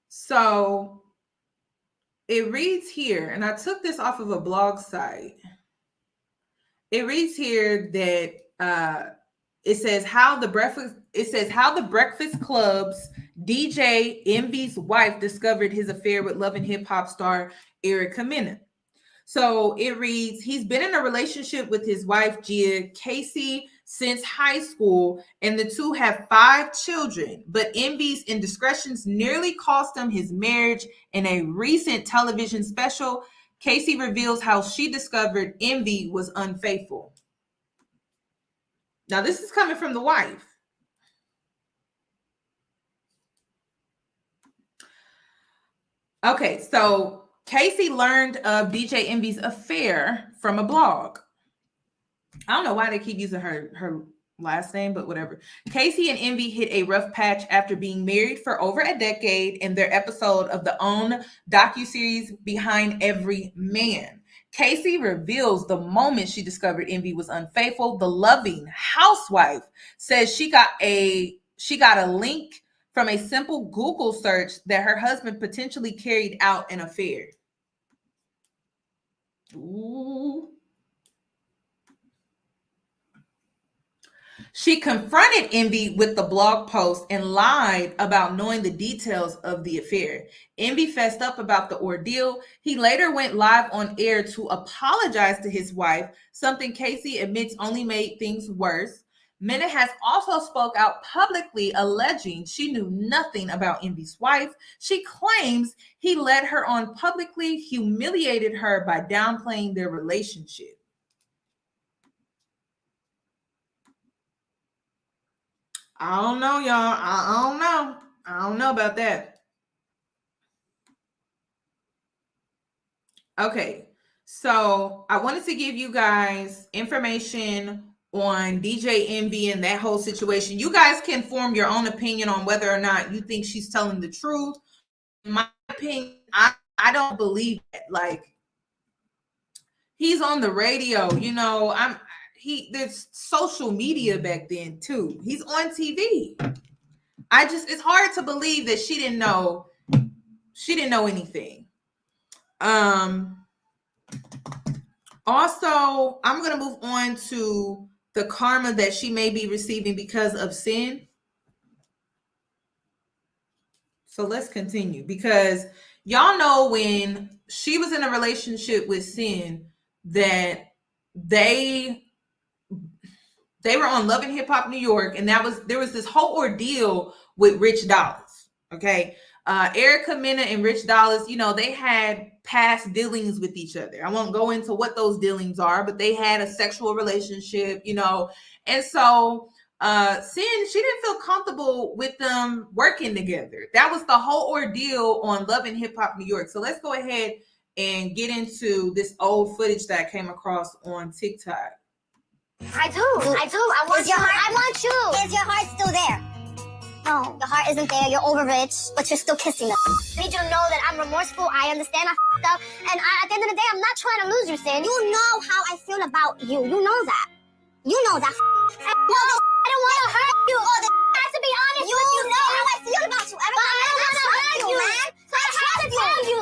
So it reads here, and I took this off of a blog site. It reads here that it says how the Breakfast Club's DJ Envy's wife discovered his affair with Love and Hip Hop star Erica Mena. So it reads, he's been in a relationship with his wife, Gia Casey, since high school, and the two have 5 children. But Envy's indiscretions nearly cost him his marriage. In a recent television special, Casey reveals how she discovered Envy was unfaithful. Now, this is coming from the wife. Okay, so Casey learned of DJ Envy's affair from a blog. I don't know why they keep using her last name, but whatever. Casey and Envy hit a rough patch after being married for over a decade in their episode of the OWN docuseries Behind Every Man. Casey reveals the moment she discovered Envy was unfaithful. The loving housewife says she got a link from a simple Google search that her husband potentially carried out an affair. Ooh. She confronted Envy with the blog post and lied about knowing the details of the affair. Envy fessed up about the ordeal. He later went live on air to apologize to his wife, something Casey admits only made things worse. Mena has also spoke out publicly alleging she knew nothing about Envy's wife. She claims he led her on publicly, humiliated her by downplaying their relationship. I don't know, y'all. I don't know about that. Okay, so I wanted to give you guys information on DJ Envy and that whole situation. You guys can form your own opinion on whether or not you think she's telling the truth. In my opinion, I don't believe it. Like, he's on the radio, you know. There's social media back then too. He's on TV. It's hard to believe that she didn't know anything. Also, I'm going to move on to the karma that she may be receiving because of sin. So let's continue, because y'all know when she was in a relationship with Sin that they were on Love and Hip Hop New York, and there was this whole ordeal with Rich Dollaz. Okay. Erica Mena and Rich Dollaz, you know, they had past dealings with each other. I won't go into what those dealings are, but they had a sexual relationship, you know. And so Sin, she didn't feel comfortable with them working together. That was the whole ordeal on Love and Hip Hop New York. So let's go ahead and get into this old footage that I came across on TikTok. I do. I want you. Is your heart still there? No, your heart isn't there. You're over Rich, but you're still kissing them. I need you to know that I'm remorseful. I understand I f***ed up. And at the end of the day, I'm not trying to lose you, Sin. You know how I feel about you. You know that. You know that. I don't want to hurt you. I have to be honest with you. You know how I feel about you. But I don't want to hurt you, man. So I have to tell you.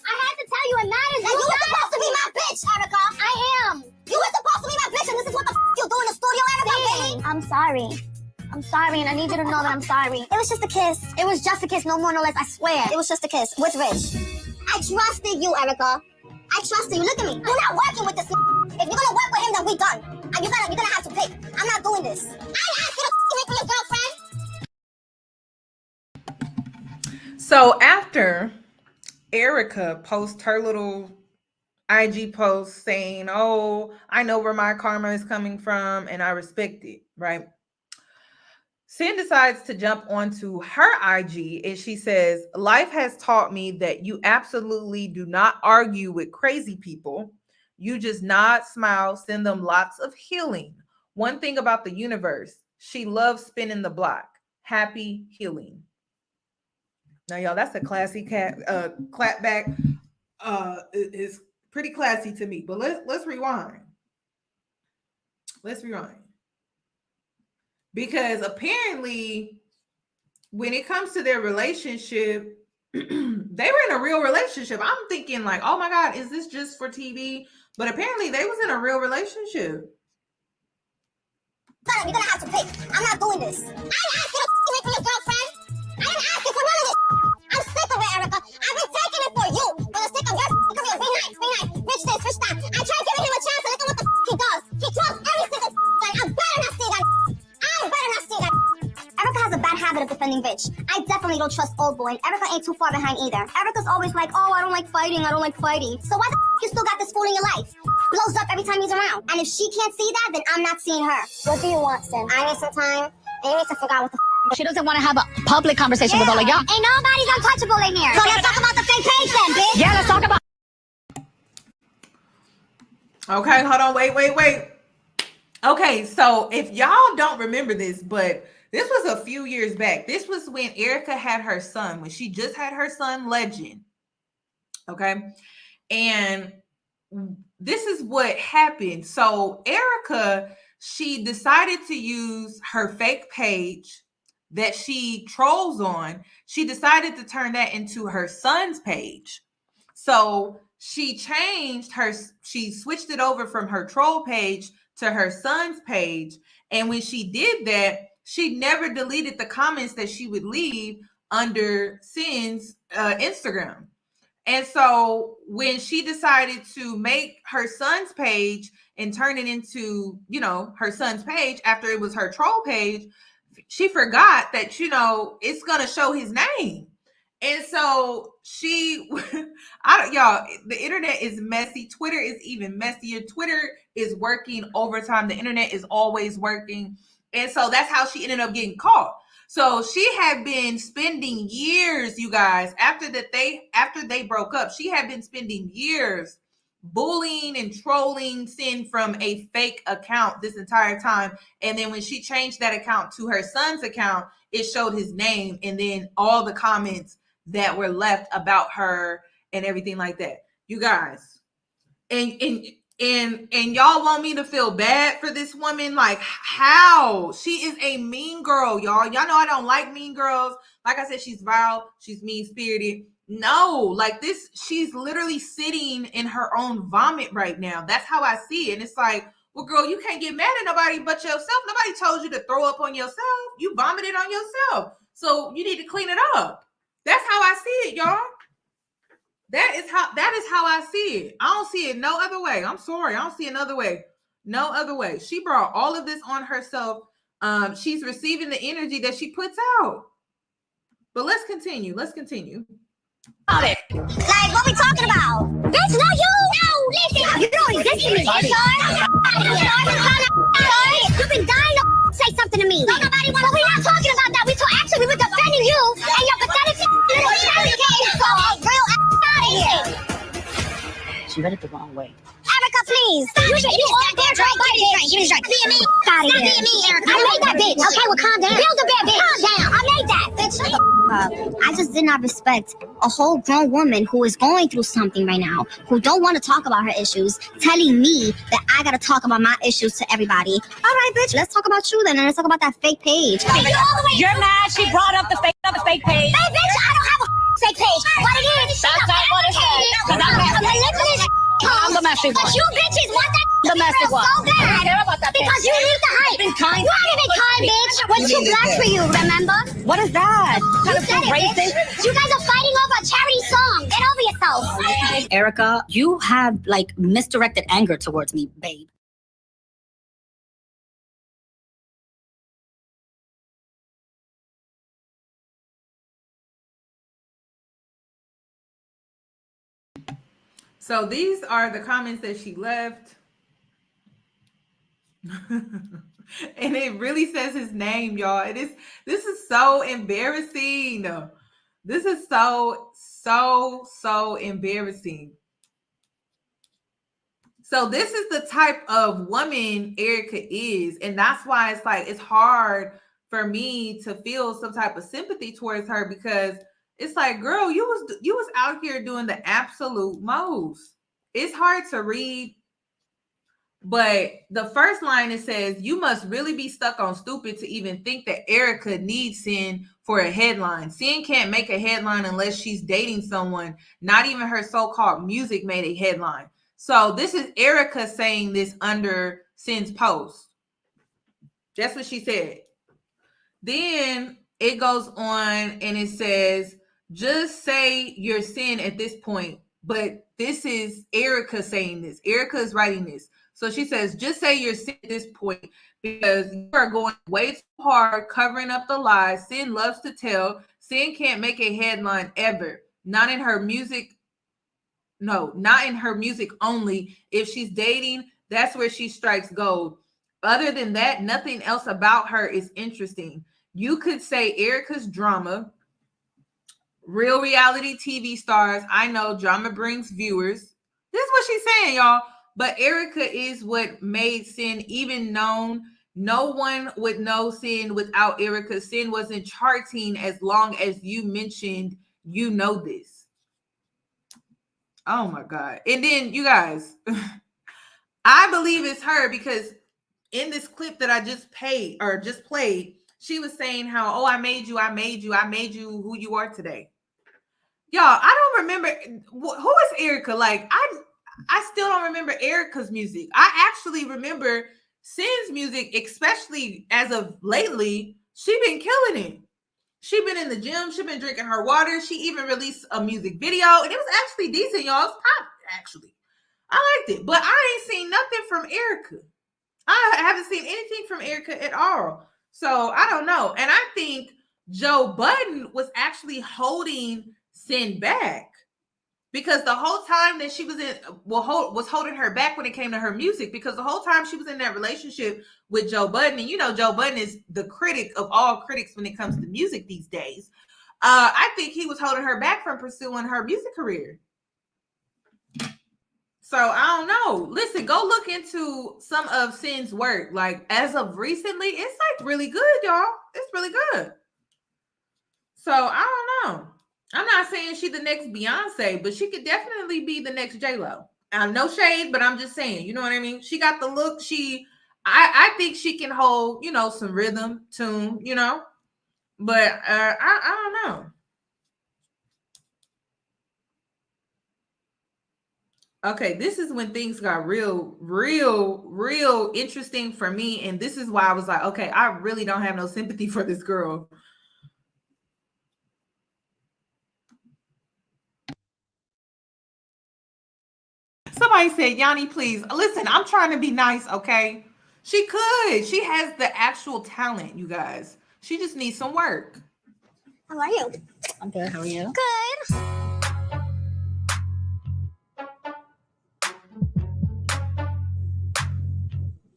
I have to tell you, and that is you were supposed to be my bitch, Erica. I am. You were supposed to be my bitch, and this is what the f*** you do in the studio, Erica, baby. I'm sorry. I'm sorry, and I need you to know that I'm sorry. It was just a kiss. It was just a kiss, no more, no less. I swear. It was just a kiss with Rich. I trusted you, Erica. I trusted you. Look at me. You're not working with this. If you're gonna work with him, then we done. And you're gonna have to pick. I'm not doing this. I asked you to make me your girlfriend. So after Erica posts her little IG post saying, "Oh, I know where my karma is coming from and I respect it," right? Sin decides to jump onto her IG and she says, "Life has taught me that you absolutely do not argue with crazy people. You just nod, smile, send them lots of healing. One thing about the universe, she loves spinning the block. Happy healing." Now, y'all, that's a classy clap back. It's pretty classy to me, but let's rewind. Let's rewind. Because apparently, when it comes to their relationship, they were in a real relationship. I'm thinking like, oh my God, is this just for TV? But apparently they was in a real relationship. You're gonna have to pick. I'm not doing this. I asked you to make me your girlfriend. I didn't ask you for none of this. I'm sick of it, Erica. I've been taking it for you. For the sake of your career. Be nice, be nice. Rich this, rich that. I tried giving him a chance and look at what the he does. He trusts every single thing. I better not see that. I better not see that. Erica has a bad habit of defending Rich. I definitely don't trust old boy, and Erica ain't too far behind either. Erica's always like, oh, I don't like fighting. I don't like fighting. So why the you still got this fool in your life? Blows up every time he's around. And if she can't see that, then I'm not seeing her. What do you want, Sin? I need some time. And you need to figure out what the she doesn't want to have a public conversation with all of y'all. Ain't nobody's untouchable in here. So let's talk about the fake page then, bitch. Yeah, let's talk about. Okay, hold on. Wait. Okay, so if y'all don't remember this, but this was a few years back. This was when Erica had her son, when she just had her son, Legend. Okay. And this is what happened. So Erica, she decided to use her fake page that she trolls on. She decided to turn that into her son's page. So she switched it over from her troll page to her son's page. And when she did that, she never deleted the comments that she would leave under Sin's Instagram. And so when she decided to make her son's page and turn it into, her son's page after it was her troll page, she forgot that, it's going to show his name. And so y'all, the internet is messy. Twitter is even messier. Twitter is working overtime. The internet is always working. And so that's how she ended up getting caught. So she had been spending years, you guys, after they broke up, she had been spending years bullying and trolling Sin from a fake account this entire time. And then when she changed that account to her son's account, it showed his name and then all the comments that were left about her and everything like that. You guys, and y'all want me to feel bad for this woman? Like, how? She is a mean girl, y'all. Y'all know I don't like mean girls. Like I said, she's vile. She's mean-spirited. No, like this, she's literally sitting in her own vomit right now. That's how I see it. And it's like, well, girl, you can't get mad at nobody but yourself. Nobody told you to throw up on yourself. You vomited on yourself. So you need to clean it up. That's how I see it, y'all. That is how I see it. I don't see it no other way. I'm sorry. I don't see another way. No other way. She brought all of this on herself. She's receiving the energy that she puts out. But let's continue. Like, what we talking about? Bitch, no, you. No, listen. You don't exist to me, bitch. You've been dying to say something to me. Don't nobody want to. But we're not talking about that. We were defending you and your pathetic little cherry cake. So, real out of here. She read it the wrong way. Erica, please. You all there trying to give me drink. Being me. Stop being me, Erica. I made that bitch. Okay, well, calm down. Build a bear, bitch. Calm down. I made that. Bitch, shut the up. I just did not respect a whole grown woman who is going through something right now, who don't want to talk about her issues, telling me that I got to talk about my issues to everybody. All right, bitch, let's talk about you then, and let's talk about that fake page. You're mad she brought up the fake page. Hey, bitch, I don't have a fake page. What it is? That's not what it says. I'm the messy one. But you bitches want that Domestic girl one. so bad. I don't care about that Because you need the hype. been kind. You haven't been kind, bitch. When too black for you, remember? What is that? You said it, bitch. You guys are fighting over a charity song. Get over yourself. Erica, you have like misdirected anger towards me, babe. So these are the comments that she left. And it really says his name, y'all. This is so embarrassing. This is so embarrassing. So this is the type of woman Erica is, and that's why it's like it's hard for me to feel some type of sympathy towards her, because it's like, girl, you was out here doing the absolute most. It's hard to read, but the first line, it says, you must really be stuck on stupid to even think that Erica needs Sin for a headline. Sin can't make a headline unless she's dating someone. Not even her so-called music made a headline. So this is Erica saying this under Sin's post. That's what she said. Then it goes on and it says, just say your Sin at this point. But this is Erica saying this. Erica is writing this. So she says, just say your Sin at this point, because you are going way too hard covering up the lies Sin loves to tell. Sin can't make a headline ever. Not in her music. No, not in her music only. If she's dating, that's where she strikes gold. Other than that, nothing else about her is interesting. You could say Erica's drama. Real reality TV stars. I know drama brings viewers. This is what she's saying, y'all. But Erica is what made Sin even known. No one would know Sin without Erica. Sin wasn't charting as long as you mentioned you know this. Oh my God. And then you guys, I believe it's her, because in this clip that I just played, she was saying how, oh, I made you who you are today. Y'all, I don't remember who is Erica. Like, I still don't remember Erica's music. I actually remember Sin's music, especially as of lately. She been killing it. She been in the gym. She been drinking her water. She even released a music video, and it was actually decent, y'all. It's pop, actually. I liked it, but I ain't seen nothing from Erica. I haven't seen anything from Erica at all. So I don't know. And I think Joe Budden was actually holding Sin back, because the whole time that she was was holding her back when it came to her music, because the whole time she was in that relationship with Joe Budden, and you know Joe Budden is the critic of all critics when it comes to music these days. I think he was holding her back from pursuing her music career. So I don't know. Listen, go look into some of Sin's work. Like, as of recently, it's like really good, y'all. It's really good. So I don't know. I'm not saying she's the next Beyonce, but she could definitely be the next J-Lo. No shade, but I'm just saying, you know what I mean? She got the look. I think she can hold, you know, some rhythm, tune, you know. But I don't know. Okay, this is when things got real interesting for me. And this is why I was like, okay, I really don't have no sympathy for this girl. Somebody said, Yoni, please. Listen, I'm trying to be nice, okay? She could. She has the actual talent, you guys. She just needs some work. How are you? I'm good. How are you? Good.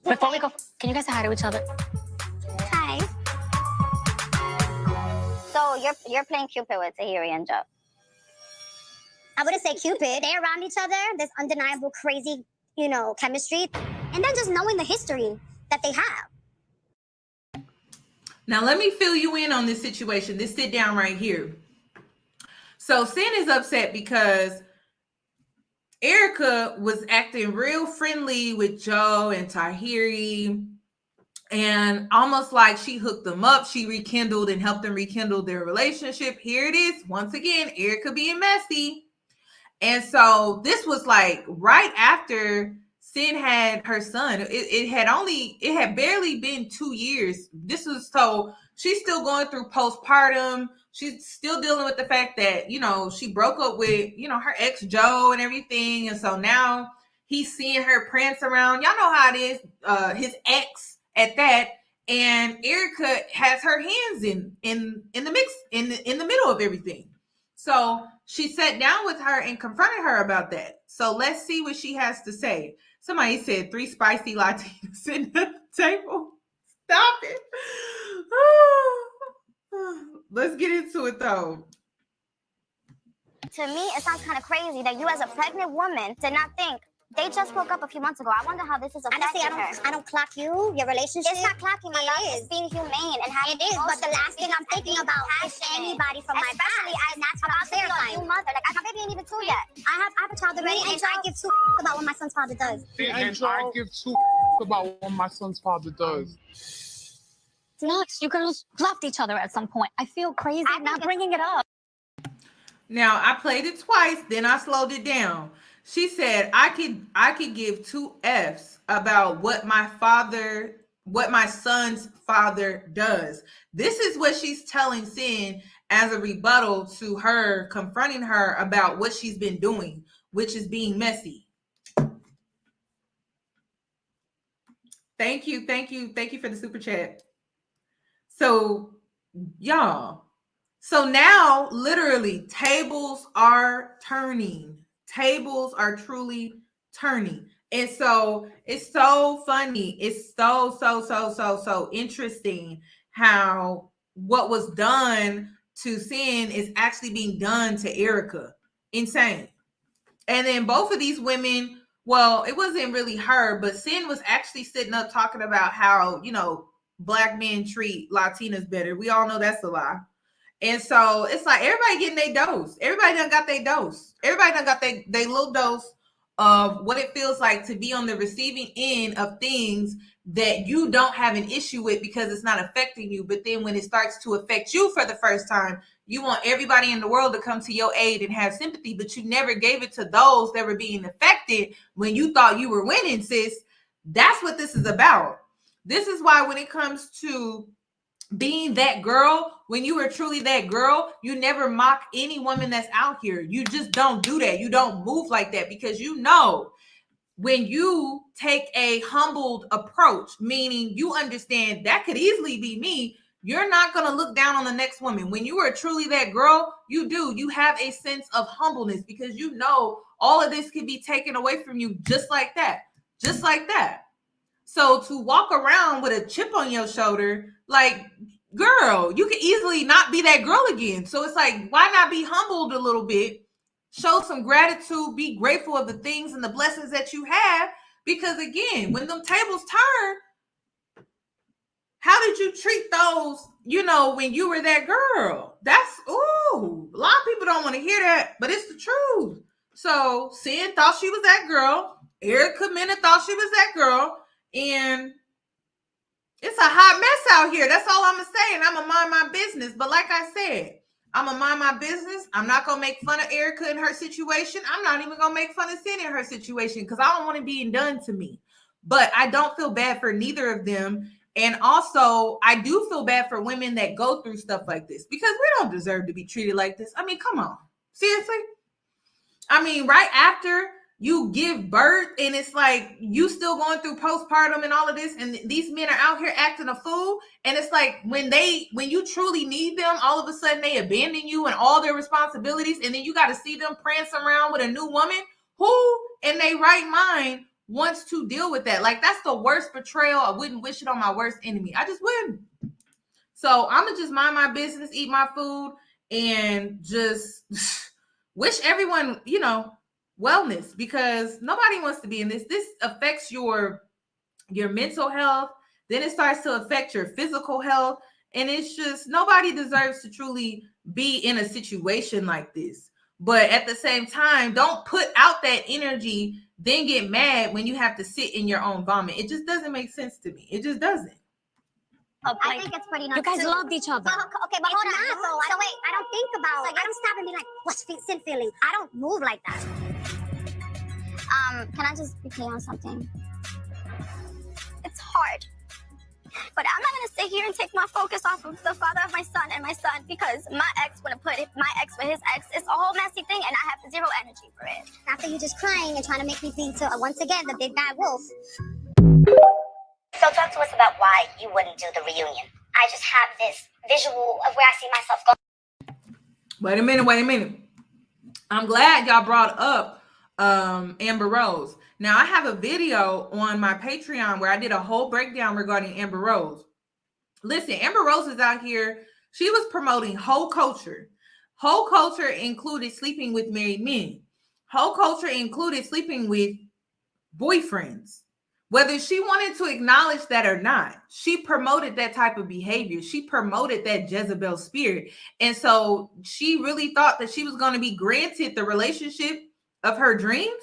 Before we go, can you guys say hi to each other? Hi. So you're playing Cupid with Tahiri and Joe. I wouldn't say Cupid. They're around each other. There's undeniable, crazy, chemistry. And then just knowing the history that they have. Now, let me fill you in on this situation. This sit down right here. So Sin is upset because Erica was acting real friendly with Joe and Tahiri, and almost like she hooked them up. She rekindled and helped them rekindle their relationship. Here it is. Once again, Erica being messy. And so this was like right after Sin had her son. It had barely been 2 years. This was so she's still going through postpartum. She's still dealing with the fact that, she broke up with, her ex Joe and everything. And so now he's seeing her prance around. Y'all know how it is, his ex at that. And Erica has her hands in the mix, in the middle of everything. So she sat down with her and confronted her about that. So let's see what she has to say. Somebody said 3 spicy Latinas sitting at the table. Stop it. Let's get into it though. To me, it sounds kind of crazy that you, as a pregnant woman, did not think. They just broke up a few months ago. I wonder how this is affecting her. I don't clock you, your relationship. It's not clocking me. It's being humane and having. It is, but the last thing I'm thinking about is anybody from my past. And that's what I'm clarifying. New mother, like my baby ain't even 2 yet. I have a child already, and I give 2 about what my son's father does. And I give 2 about what my son's father does. Nuts. You girls left each other at some point. I feel crazy not bringing it up. Now I played it twice, then I slowed it down. She said, I could give 2 Fs about what my son's father does. This is what she's telling Sin as a rebuttal to her confronting her about what she's been doing, which is being messy. Thank you for the super chat. So, y'all, so now literally tables are turning. Tables are truly turning. And so it's so funny. It's so interesting how what was done to Sin is actually being done to Erica. Insane. And then both of these women, well, it wasn't really her, but Sin was actually sitting up talking about how, Black men treat Latinas better. We all know that's a lie. And so it's like everybody getting their dose. Everybody done got their dose. Everybody done got their little dose of what it feels like to be on the receiving end of things that you don't have an issue with because it's not affecting you. But then when it starts to affect you for the first time, you want everybody in the world to come to your aid and have sympathy, but you never gave it to those that were being affected when you thought you were winning, sis. That's what this is about. This is why when it comes to being that girl, when you are truly that girl, you never mock any woman that's out here. You just don't do that. You don't move like that because when you take a humbled approach, meaning you understand that could easily be me, you're not going to look down on the next woman. When you are truly that girl, you have a sense of humbleness because all of this can be taken away from you just like that. Just like that. So to walk around with a chip on your shoulder, like, girl, you can easily not be that girl again. So it's like, why not be humbled a little bit? Show some gratitude, be grateful of the things and the blessings that you have. Because again, when them tables turn, how did you treat those, when you were that girl? A lot of people don't want to hear that, but it's the truth. So Sin thought she was that girl. Erica Mena thought she was that girl. And it's a hot mess out here. That's all I'm going to say. And I'm going to mind my business. But like I said, I'm going to mind my business. I'm not going to make fun of Erica in her situation. I'm not even going to make fun of Sin in her situation because I don't want it being done to me. But I don't feel bad for neither of them. And also, I do feel bad for women that go through stuff like this because we don't deserve to be treated like this. I mean, come on. Seriously? I mean, right after you give birth and it's like you still going through postpartum and all of this, and these men are out here acting a fool. And it's like when you truly need them, all of a sudden they abandon you and all their responsibilities, and then you got to see them prance around with a new woman. Who in their right mind wants to deal with that? Like, that's the worst betrayal. I wouldn't wish it on my worst enemy. I just wouldn't. So I'm gonna just mind my business, eat my food, and just wish everyone, wellness, because nobody wants to be in this. This affects your mental health. Then it starts to affect your physical health. And it's just, nobody deserves to truly be in a situation like this. But at the same time, don't put out that energy, then get mad when you have to sit in your own vomit. It just doesn't make sense to me. It just doesn't. I think it's pretty nice. You guys loved each other. Okay, but hold on. So wait, I don't think about, I don't stop and be like, what's Sin feeling? I don't move like that. Can I just be clear on something? It's hard. But I'm not gonna sit here and take my focus off of the father of my son and my son because my ex would have put my ex with his ex. It's a whole messy thing and I have zero energy for it. After you just crying and trying to make me be once again the big bad wolf. So talk to us about why you wouldn't do the reunion. I just have this visual of where I see myself going. Wait a minute. I'm glad y'all brought up Amber Rose. Now, I have a video on my Patreon where I did a whole breakdown regarding Amber Rose. Listen, Amber Rose is out here. She was promoting whole culture. Whole culture included sleeping with married men. Whole culture included sleeping with boyfriends. Whether she wanted to acknowledge that or not, she promoted that type of behavior. She promoted that Jezebel spirit. And so she really thought that she was going to be granted the relationship of her dreams.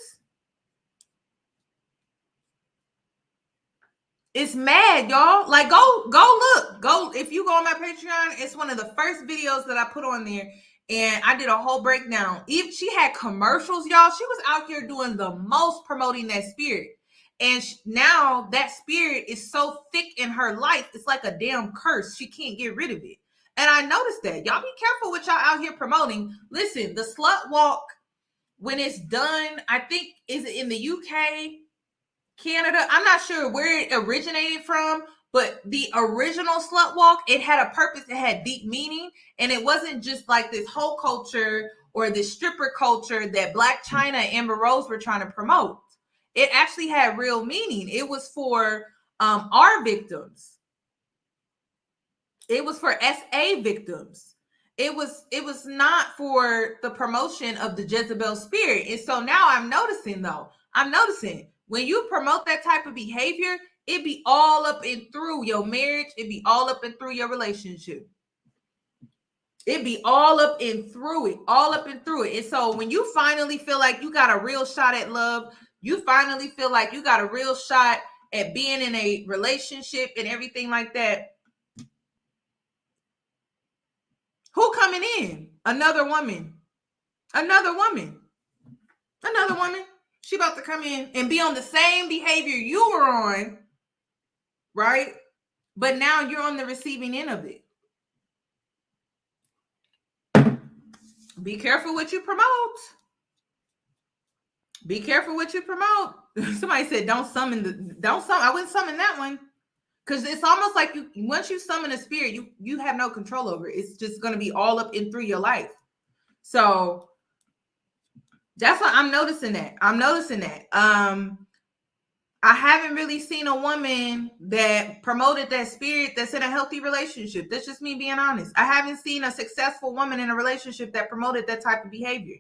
It's mad, y'all. Like, go look. Go, if you go on my Patreon, it's one of the first videos that I put on there. And I did a whole breakdown. If she had commercials, y'all, she was out here doing the most promoting that spirit. And now that spirit is so thick in her life, it's like a damn curse. She can't get rid of it. And I noticed that. Y'all be careful what y'all out here promoting. Listen, the slut walk, when it's done, I think, is it in the UK, Canada? I'm not sure where it originated from, but the original slut walk, it had a purpose. It had deep meaning. And it wasn't just like this whole culture or this stripper culture that Black China and Amber Rose were trying to promote. It actually had real meaning. It was for our victims. It was for SA victims. It was not for the promotion of the Jezebel spirit. And so now I'm noticing when you promote that type of behavior, it be all up and through your marriage. It be all up and through your relationship. It be all up and through it. And so when you finally feel like you got a real shot at love, you finally feel like you got a real shot at being in a relationship and everything like that, who coming in? Another woman. She about to come in and be on the same behavior you were on, right? But now you're on the receiving end of it. Be careful what you promote. Be careful what you promote. Somebody said, don't summon. I wouldn't summon that one. Because it's almost like once you summon a spirit, you have no control over it. It's just going to be all up and through your life. So that's what I'm noticing that. I haven't really seen a woman that promoted that spirit that's in a healthy relationship. That's just me being honest. I haven't seen a successful woman in a relationship that promoted that type of behavior.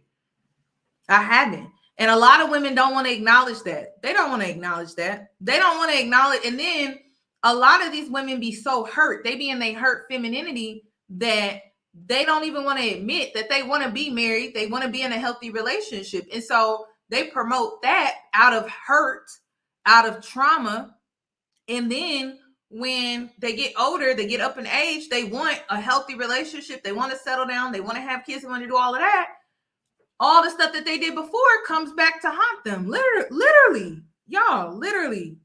I haven't. And a lot of women don't want to acknowledge that. They don't want to acknowledge that. They don't want to acknowledge. And then a lot of these women be so hurt. They be in their hurt femininity that they don't even want to admit that they want to be married. They want to be in a healthy relationship. And so they promote that out of hurt, out of trauma. And then when they get older, they get up in age, they want a healthy relationship. They want to settle down. They want to have kids. They want to do all of that. All the stuff that they did before comes back to haunt them. Literally, y'all, literally.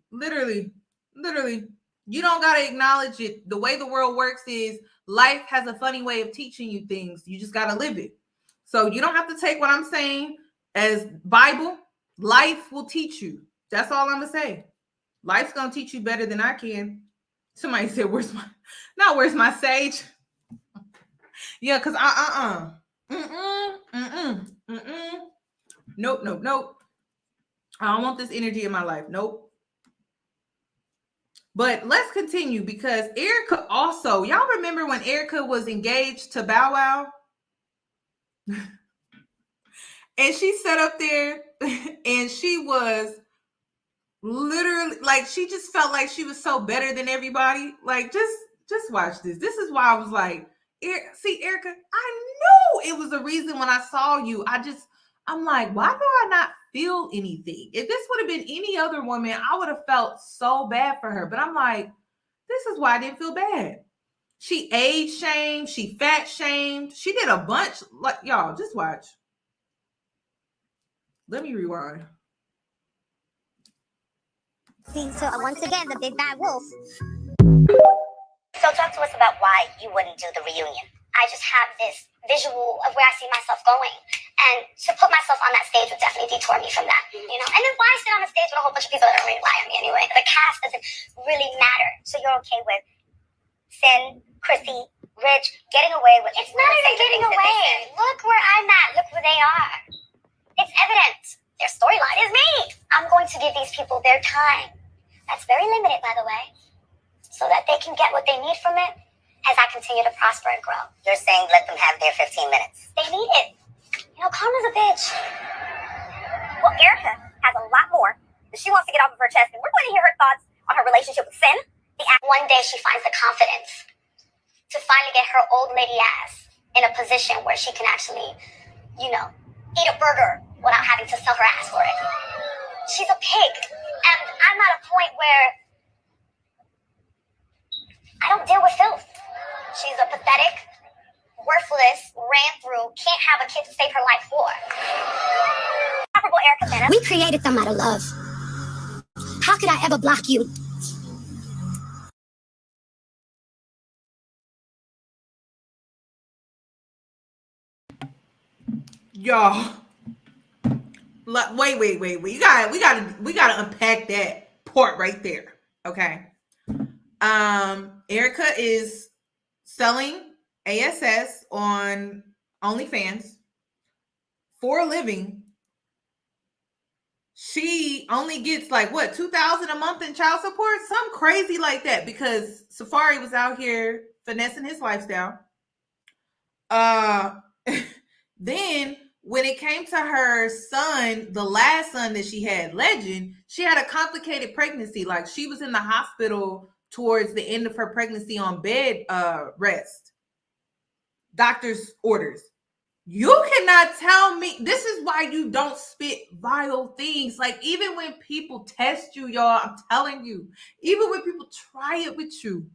You don't got to acknowledge it. The way the world works is life has a funny way of teaching you things. You just got to live it. So you don't have to take what I'm saying as Bible. Life will teach you. That's all I'm going to say. Life's going to teach you better than I can. Somebody said, where's my sage? Yeah, because Nope. I don't want this energy in my life. Nope. But let's continue because Erica also, y'all remember when Erica was engaged to Bow Wow? And she sat up there and she was literally like, she just felt like she was so better than everybody. Like, just watch this. This is why I was like, see, Erica, I knew it was the reason when I saw you. I'm like, why do I not feel anything? If this would have been any other woman, I would have felt so bad for her. But I'm like, this is why I didn't feel bad. She age shamed, she fat shamed, she did a bunch. Like, y'all, just watch. Let me rewind. So once again, the big bad wolf. So talk to us about why you wouldn't do the reunion. I just have this visual of where I see myself going. And to put myself on that stage would definitely detour me from that, you know? And then why sit on a stage with a whole bunch of people that don't really lie on me anyway? The cast doesn't really matter. So you're okay with Sin, Chrissy, Rich getting away with... It's not even getting away. Look where I'm at. Look where they are. It's evident. Their storyline is me. I'm going to give these people their time. That's very limited, by the way. So that they can get what they need from it as I continue to prosper and grow. You're saying let them have their 15 minutes. They need it. You know, Karma's a bitch. Well, Erica has a lot more that she wants to get off of her chest, and we're going to hear her thoughts on her relationship with Sin. One day she finds the confidence to finally get her old lady ass in a position where she can actually, you know, eat a burger without having to sell her ass for it. She's a pig, and I'm at a point where I don't deal with filth. She's a pathetic, worthless, ran through, can't have a kid to save her life for. We created them out of love. How could I ever block you? Y'all, wait. We gotta unpack that part right there. Okay. Erica is selling ASS on OnlyFans for a living. She only gets like what, $2,000 a month in child support, something crazy like that, because Safaree was out here finessing his lifestyle. Then when it came to her son, the last son that she had, Legend, she had a complicated pregnancy. Like, she was in the hospital towards the end of her pregnancy on bed rest. Doctor's orders. You cannot tell me. This is why you don't spit vile things. Like, even when people test you, y'all, I'm telling you, even when people try it with you,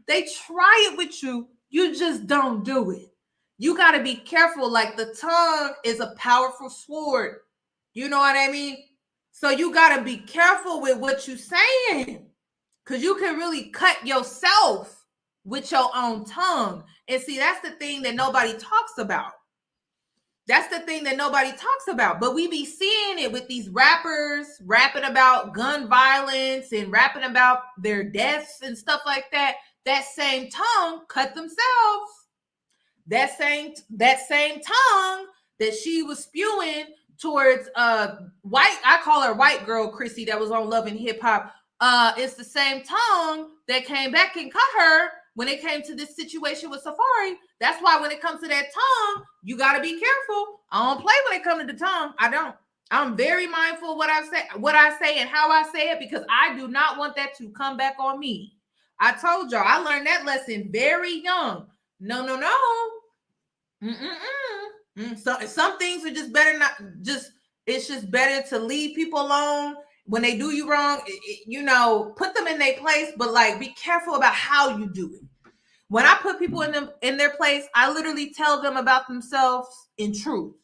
they try it with you, you just don't do it. You got to be careful. Like, the tongue is a powerful sword. You know what I mean? So you got to be careful with what you're saying, because you can really cut yourself with your own tongue. And see, that's the thing that nobody talks about. That's the thing that nobody talks about. But we be seeing it with these rappers rapping about gun violence and rapping about their deaths and stuff like that. That same tongue cut themselves. That same tongue that she was spewing towards white, I call her white girl Chrissy, that was on Love and Hip Hop. It's the same tongue that came back and cut her when it came to this situation with Safaree. That's why when it comes to that tongue, you got to be careful. I don't play when it comes to the tongue. I don't. I'm very mindful of what I say and how I say it, because I do not want that to come back on me. I told y'all, I learned that lesson very young. No. So some things are just better it's just better to leave people alone. When they do you wrong, put them in their place, but like, be careful about how you do it. When I put people in their place, I literally tell them about themselves in truth.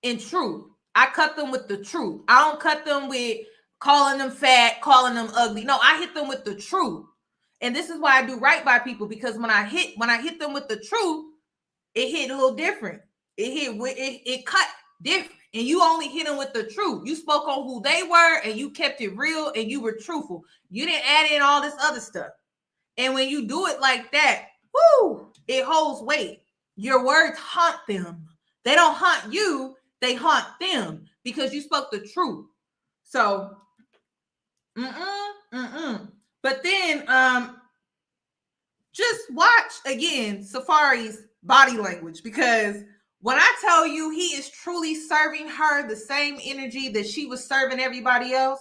In truth. I cut them with the truth. I don't cut them with calling them fat, calling them ugly. No, I hit them with the truth. And this is why I do right by people, because when I hit them with the truth, it hit a little different. It cut different. And you only hit them with the truth. You spoke on who they were, and you kept it real, and you were truthful. You didn't add in all this other stuff. And when you do it like that, it holds weight. Your words haunt them. They don't haunt you. They haunt them because you spoke the truth. So, But then, just watch again Safaree's body language, because when I tell you he is truly serving her the same energy that she was serving everybody else,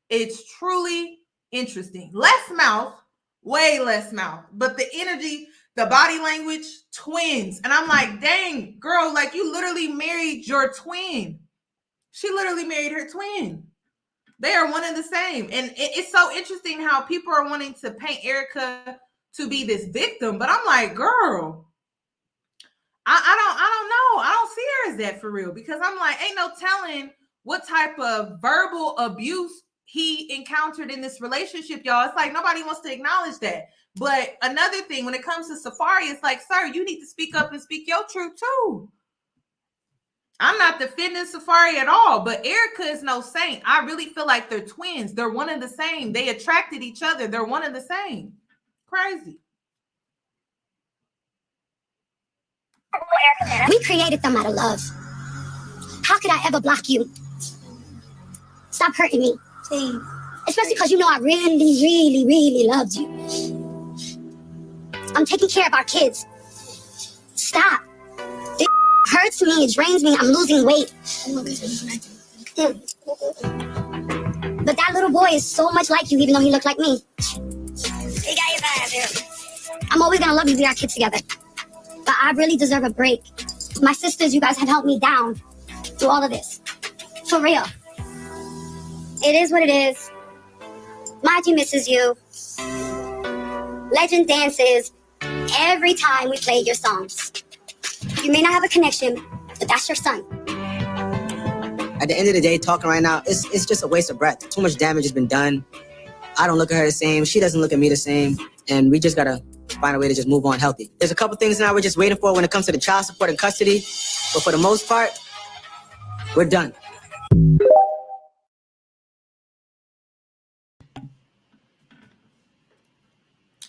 it's truly interesting. Less mouth, way less mouth, but the energy, the body language, twins. And I'm like, dang, girl, like, you literally married your twin. She literally married her twin. They are one and the same. And it's so interesting how people are wanting to paint Erica to be this victim, but I'm like, girl, I don't know. I don't see her as that for real, because I'm like, ain't no telling what type of verbal abuse he encountered in this relationship, y'all. It's like nobody wants to acknowledge that. But another thing, when it comes to Safaree, it's like, sir, you need to speak up and speak your truth too. I'm not defending Safaree at all, but Erica is no saint. I really feel like they're twins. They're one and the same. They attracted each other. They're one and the same. Crazy. We created them out of love. How could I ever block you? Stop hurting me. Please. Especially because you know I really, really, really loved you. I'm taking care of our kids. Stop. This hurts me, it drains me, I'm losing weight. But that little boy is so much like you, even though he looked like me. He got your back, dude. I'm always gonna love you, we got kids together. But I really deserve a break. My sisters, you guys have helped me down through all of this. For real. It is what it is. Maji misses you. Legend dances every time we play your songs. You may not have a connection, but that's your son. At the end of the day, talking right now, it's just a waste of breath. Too much damage has been done. I don't look at her the same. She doesn't look at me the same. And we just gotta find a way to just move on healthy. There's a couple things now we're just waiting for when it comes to the child support and custody. But for the most part, we're done.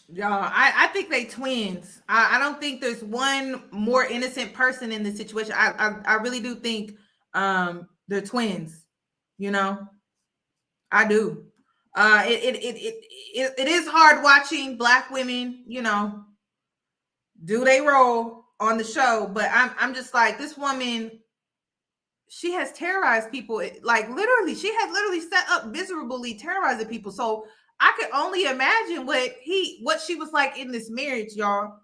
Y'all, I think they twins. I don't think there's one more innocent person in this situation. I really do think they're twins. You know, I do. It is hard watching Black women, you know, do they role on the show, but I'm just like, this woman, she has terrorized people. Like literally, she has literally set up miserably terrorizing people. So I could only imagine what she was like in this marriage, y'all.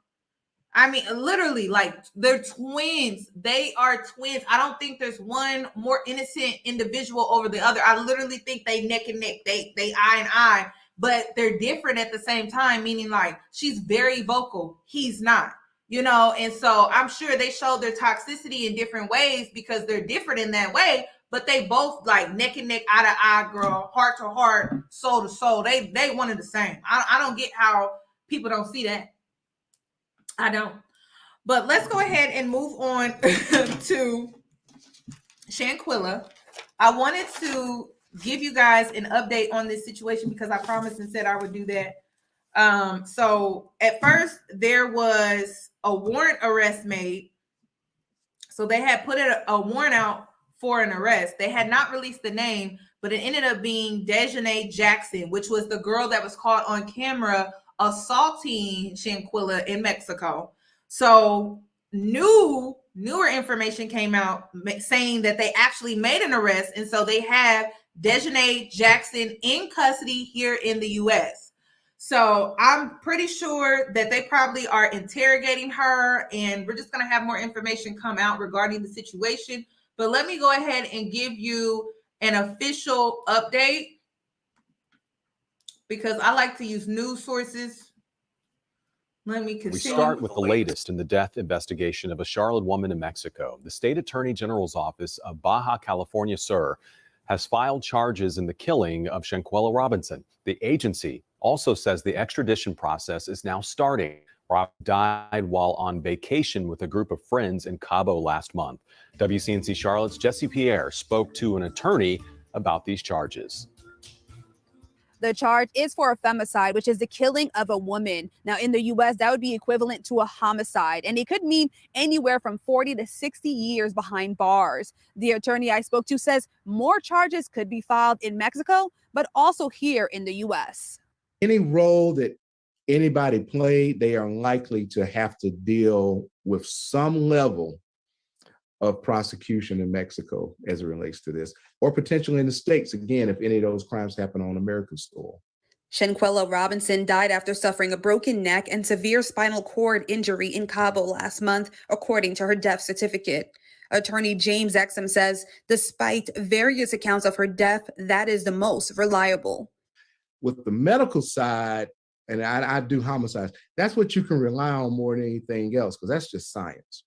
I mean, literally, like they're twins. They are twins. I don't think there's one more innocent individual over the other. I literally think they neck and neck. They eye and eye, but they're different at the same time. Meaning, like she's very vocal, he's not. You know, and so I'm sure they showed their toxicity in different ways because they're different in that way. But they both like neck and neck, eye to eye, girl, heart to heart, soul to soul. They one and the same. I don't get how people don't see that. I don't. But let's go ahead and move on to Shanquella. I wanted to give you guys an update on this situation because I promised and said I would do that. So at first there was a warrant arrest made. So they had put a warrant out for an arrest. They had not released the name, but it ended up being Dejanay Jackson, which was the girl that was caught on camera assaulting Shanquella in Mexico. So newer information came out saying that they actually made an arrest, and so they have Dejanay Jackson in custody here in the U.S. So I'm pretty sure that they probably are interrogating her, and we're just going to have more information come out regarding the situation. But let me go ahead and give you an official update because I like to use news sources. Let me continue. We start with the latest in the death investigation of a Charlotte woman in Mexico. The state attorney general's office of Baja California Sur has filed charges in the killing of Shanquella Robinson. The agency also says the extradition process is now starting. Rob died while on vacation with a group of friends in Cabo last month. WCNC Charlotte's Jesse Pierre spoke to an attorney about these charges. The charge is for a femicide, which is the killing of a woman. Now, in the U.S., that would be equivalent to a homicide, and it could mean anywhere from 40 to 60 years behind bars. The attorney I spoke to says more charges could be filed in Mexico, but also here in the U.S. Any role that anybody played, they are likely to have to deal with some level of prosecution in Mexico as it relates to this, or potentially in the States, again, if any of those crimes happen on American soil. Shanquella Robinson died after suffering a broken neck and severe spinal cord injury in Cabo last month, according to her death certificate. Attorney James Exum says, despite various accounts of her death, that is the most reliable. With the medical side, and I do homicides, that's what you can rely on more than anything else, because that's just science.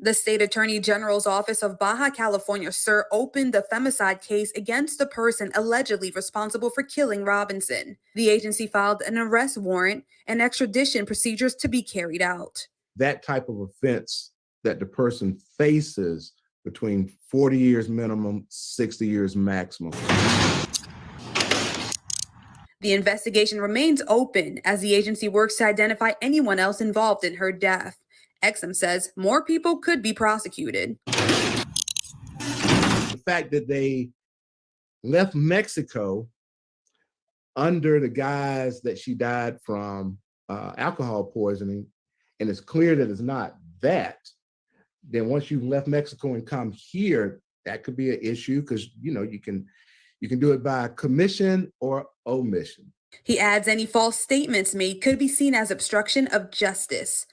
The state attorney general's office of Baja California Sur opened a femicide case against the person allegedly responsible for killing Robinson. The agency filed an arrest warrant and extradition procedures to be carried out. That type of offense that the person faces between 40 years minimum, 60 years maximum. The investigation remains open as the agency works to identify anyone else involved in her death. Exum says more people could be prosecuted. The fact that they left Mexico under the guise that she died from alcohol poisoning, and it's clear that it's not that, then once you've left Mexico and come here, that could be an issue because, you know, you can do it by commission or omission. He adds any false statements made could be seen as obstruction of justice.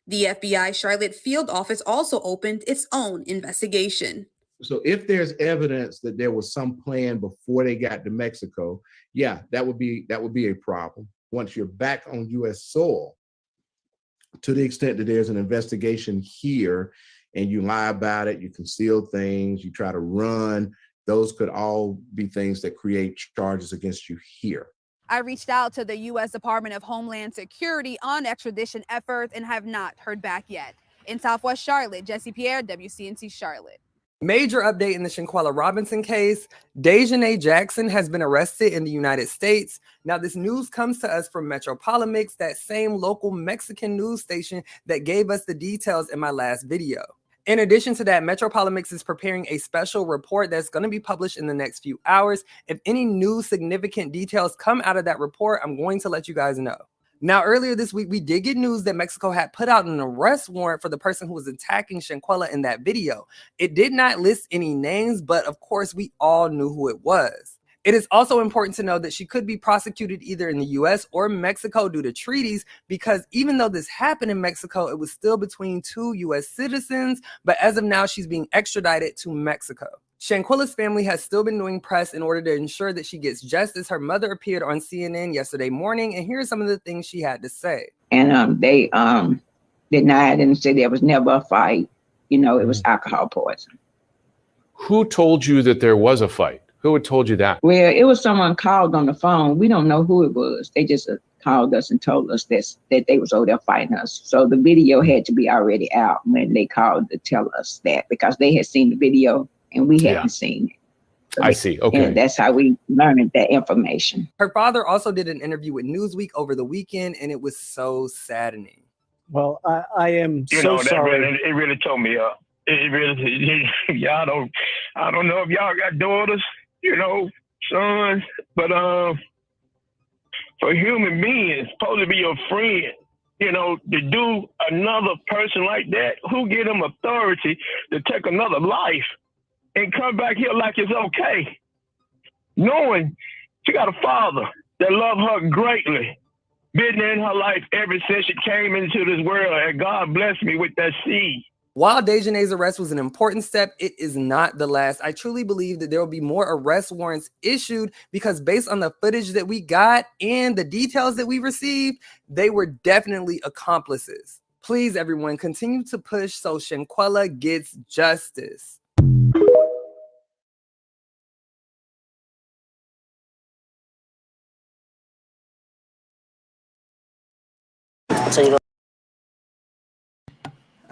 The FBI Charlotte field office also opened its own investigation. So if there's evidence that there was some plan before they got to Mexico, yeah, that would be a problem. Once you're back on U.S. soil, to the extent that there's an investigation here and you lie about it, you conceal things, you try to run, those could all be things that create charges against you here. I reached out to the U.S. Department of Homeland Security on extradition efforts and have not heard back yet. In Southwest Charlotte, Jesse Pierre, WCNC Charlotte. Major update in the Shanquella Robinson case. Dejanay Jackson has been arrested in the United States. Now, this news comes to us from Metropolitics, that same local Mexican news station that gave us the details in my last video. In addition to that, Metropolitics is preparing a special report that's going to be published in the next few hours. If any new significant details come out of that report, I'm going to let you guys know. Now, earlier this week, we did get news that Mexico had put out an arrest warrant for the person who was attacking Shanquella in that video. It did not list any names, but of course, we all knew who it was. It is also important to know that she could be prosecuted either in the US or Mexico due to treaties, because even though this happened in Mexico, it was still between two US citizens, but as of now, she's being extradited to Mexico. Shanquella's family has still been doing press in order to ensure that she gets justice. Her mother appeared on CNN yesterday morning, and here's some of the things she had to say. And they denied and said there was never a fight. You know, it was alcohol poisoning. Who told you that there was a fight? Who had told you that? Well, it was someone called on the phone. We don't know who it was. They just called us and told us that they was over there fighting us. So the video had to be already out when they called to tell us that, because they had seen the video and we hadn't seen it. So I see. Okay. And that's how we learned that information. Her father also did an interview with Newsweek over the weekend, and it was so saddening. Well, I am you so know, that sorry. It really tore me up. It really, I don't know if y'all got daughters, you know, sons, but for human beings, supposed to be your friend, you know, to do another person like that, who give them authority to take another life and come back here like it's okay, knowing she got a father that loved her greatly, been in her life ever since she came into this world, and God blessed me with that seed. While Dejanay's arrest was an important step, it is not the last. I truly believe that there will be more arrest warrants issued, because based on the footage that we got and the details that we received, they were definitely accomplices. Please, everyone, continue to push so Shanquella gets justice.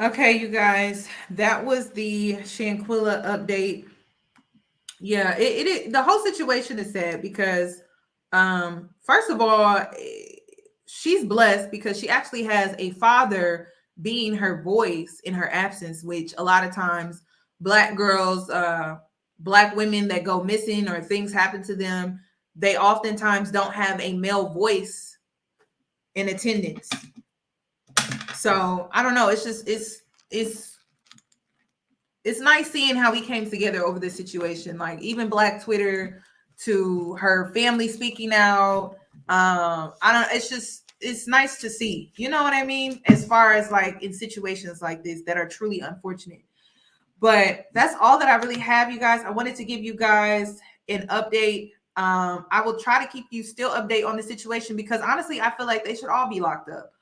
Okay, you guys, that was the Shanquella update. Yeah, the whole situation is sad because, first of all, she's blessed because she actually has a father being her voice in her absence, which a lot of times Black girls, Black women that go missing or things happen to them, they oftentimes don't have a male voice in attendance. So I don't know. It's just it's nice seeing how we came together over this situation. Like even Black Twitter, to her family speaking out. It's nice to see. You know what I mean? As far as like in situations like this that are truly unfortunate. But that's all that I really have, you guys. I wanted to give you guys an update. I will try to keep you still update on the situation because honestly, I feel like they should all be locked up.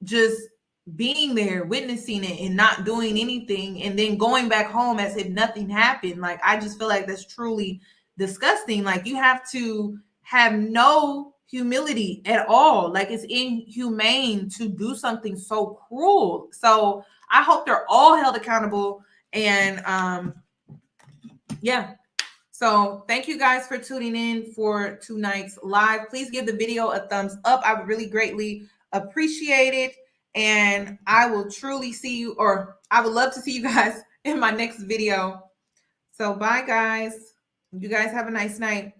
Just being there, witnessing it, and not doing anything, and then going back home as if nothing happened. Like, I just feel like that's truly disgusting. Like, you have to have no humility at all. Like, it's inhumane to do something so cruel. So I hope they're all held accountable. And yeah. So thank you guys for tuning in for tonight's live. Please give the video a thumbs up. I would really greatly appreciate it. And I will truly see you, or I would love to see you guys in my next video. So bye, guys. You guys have a nice night.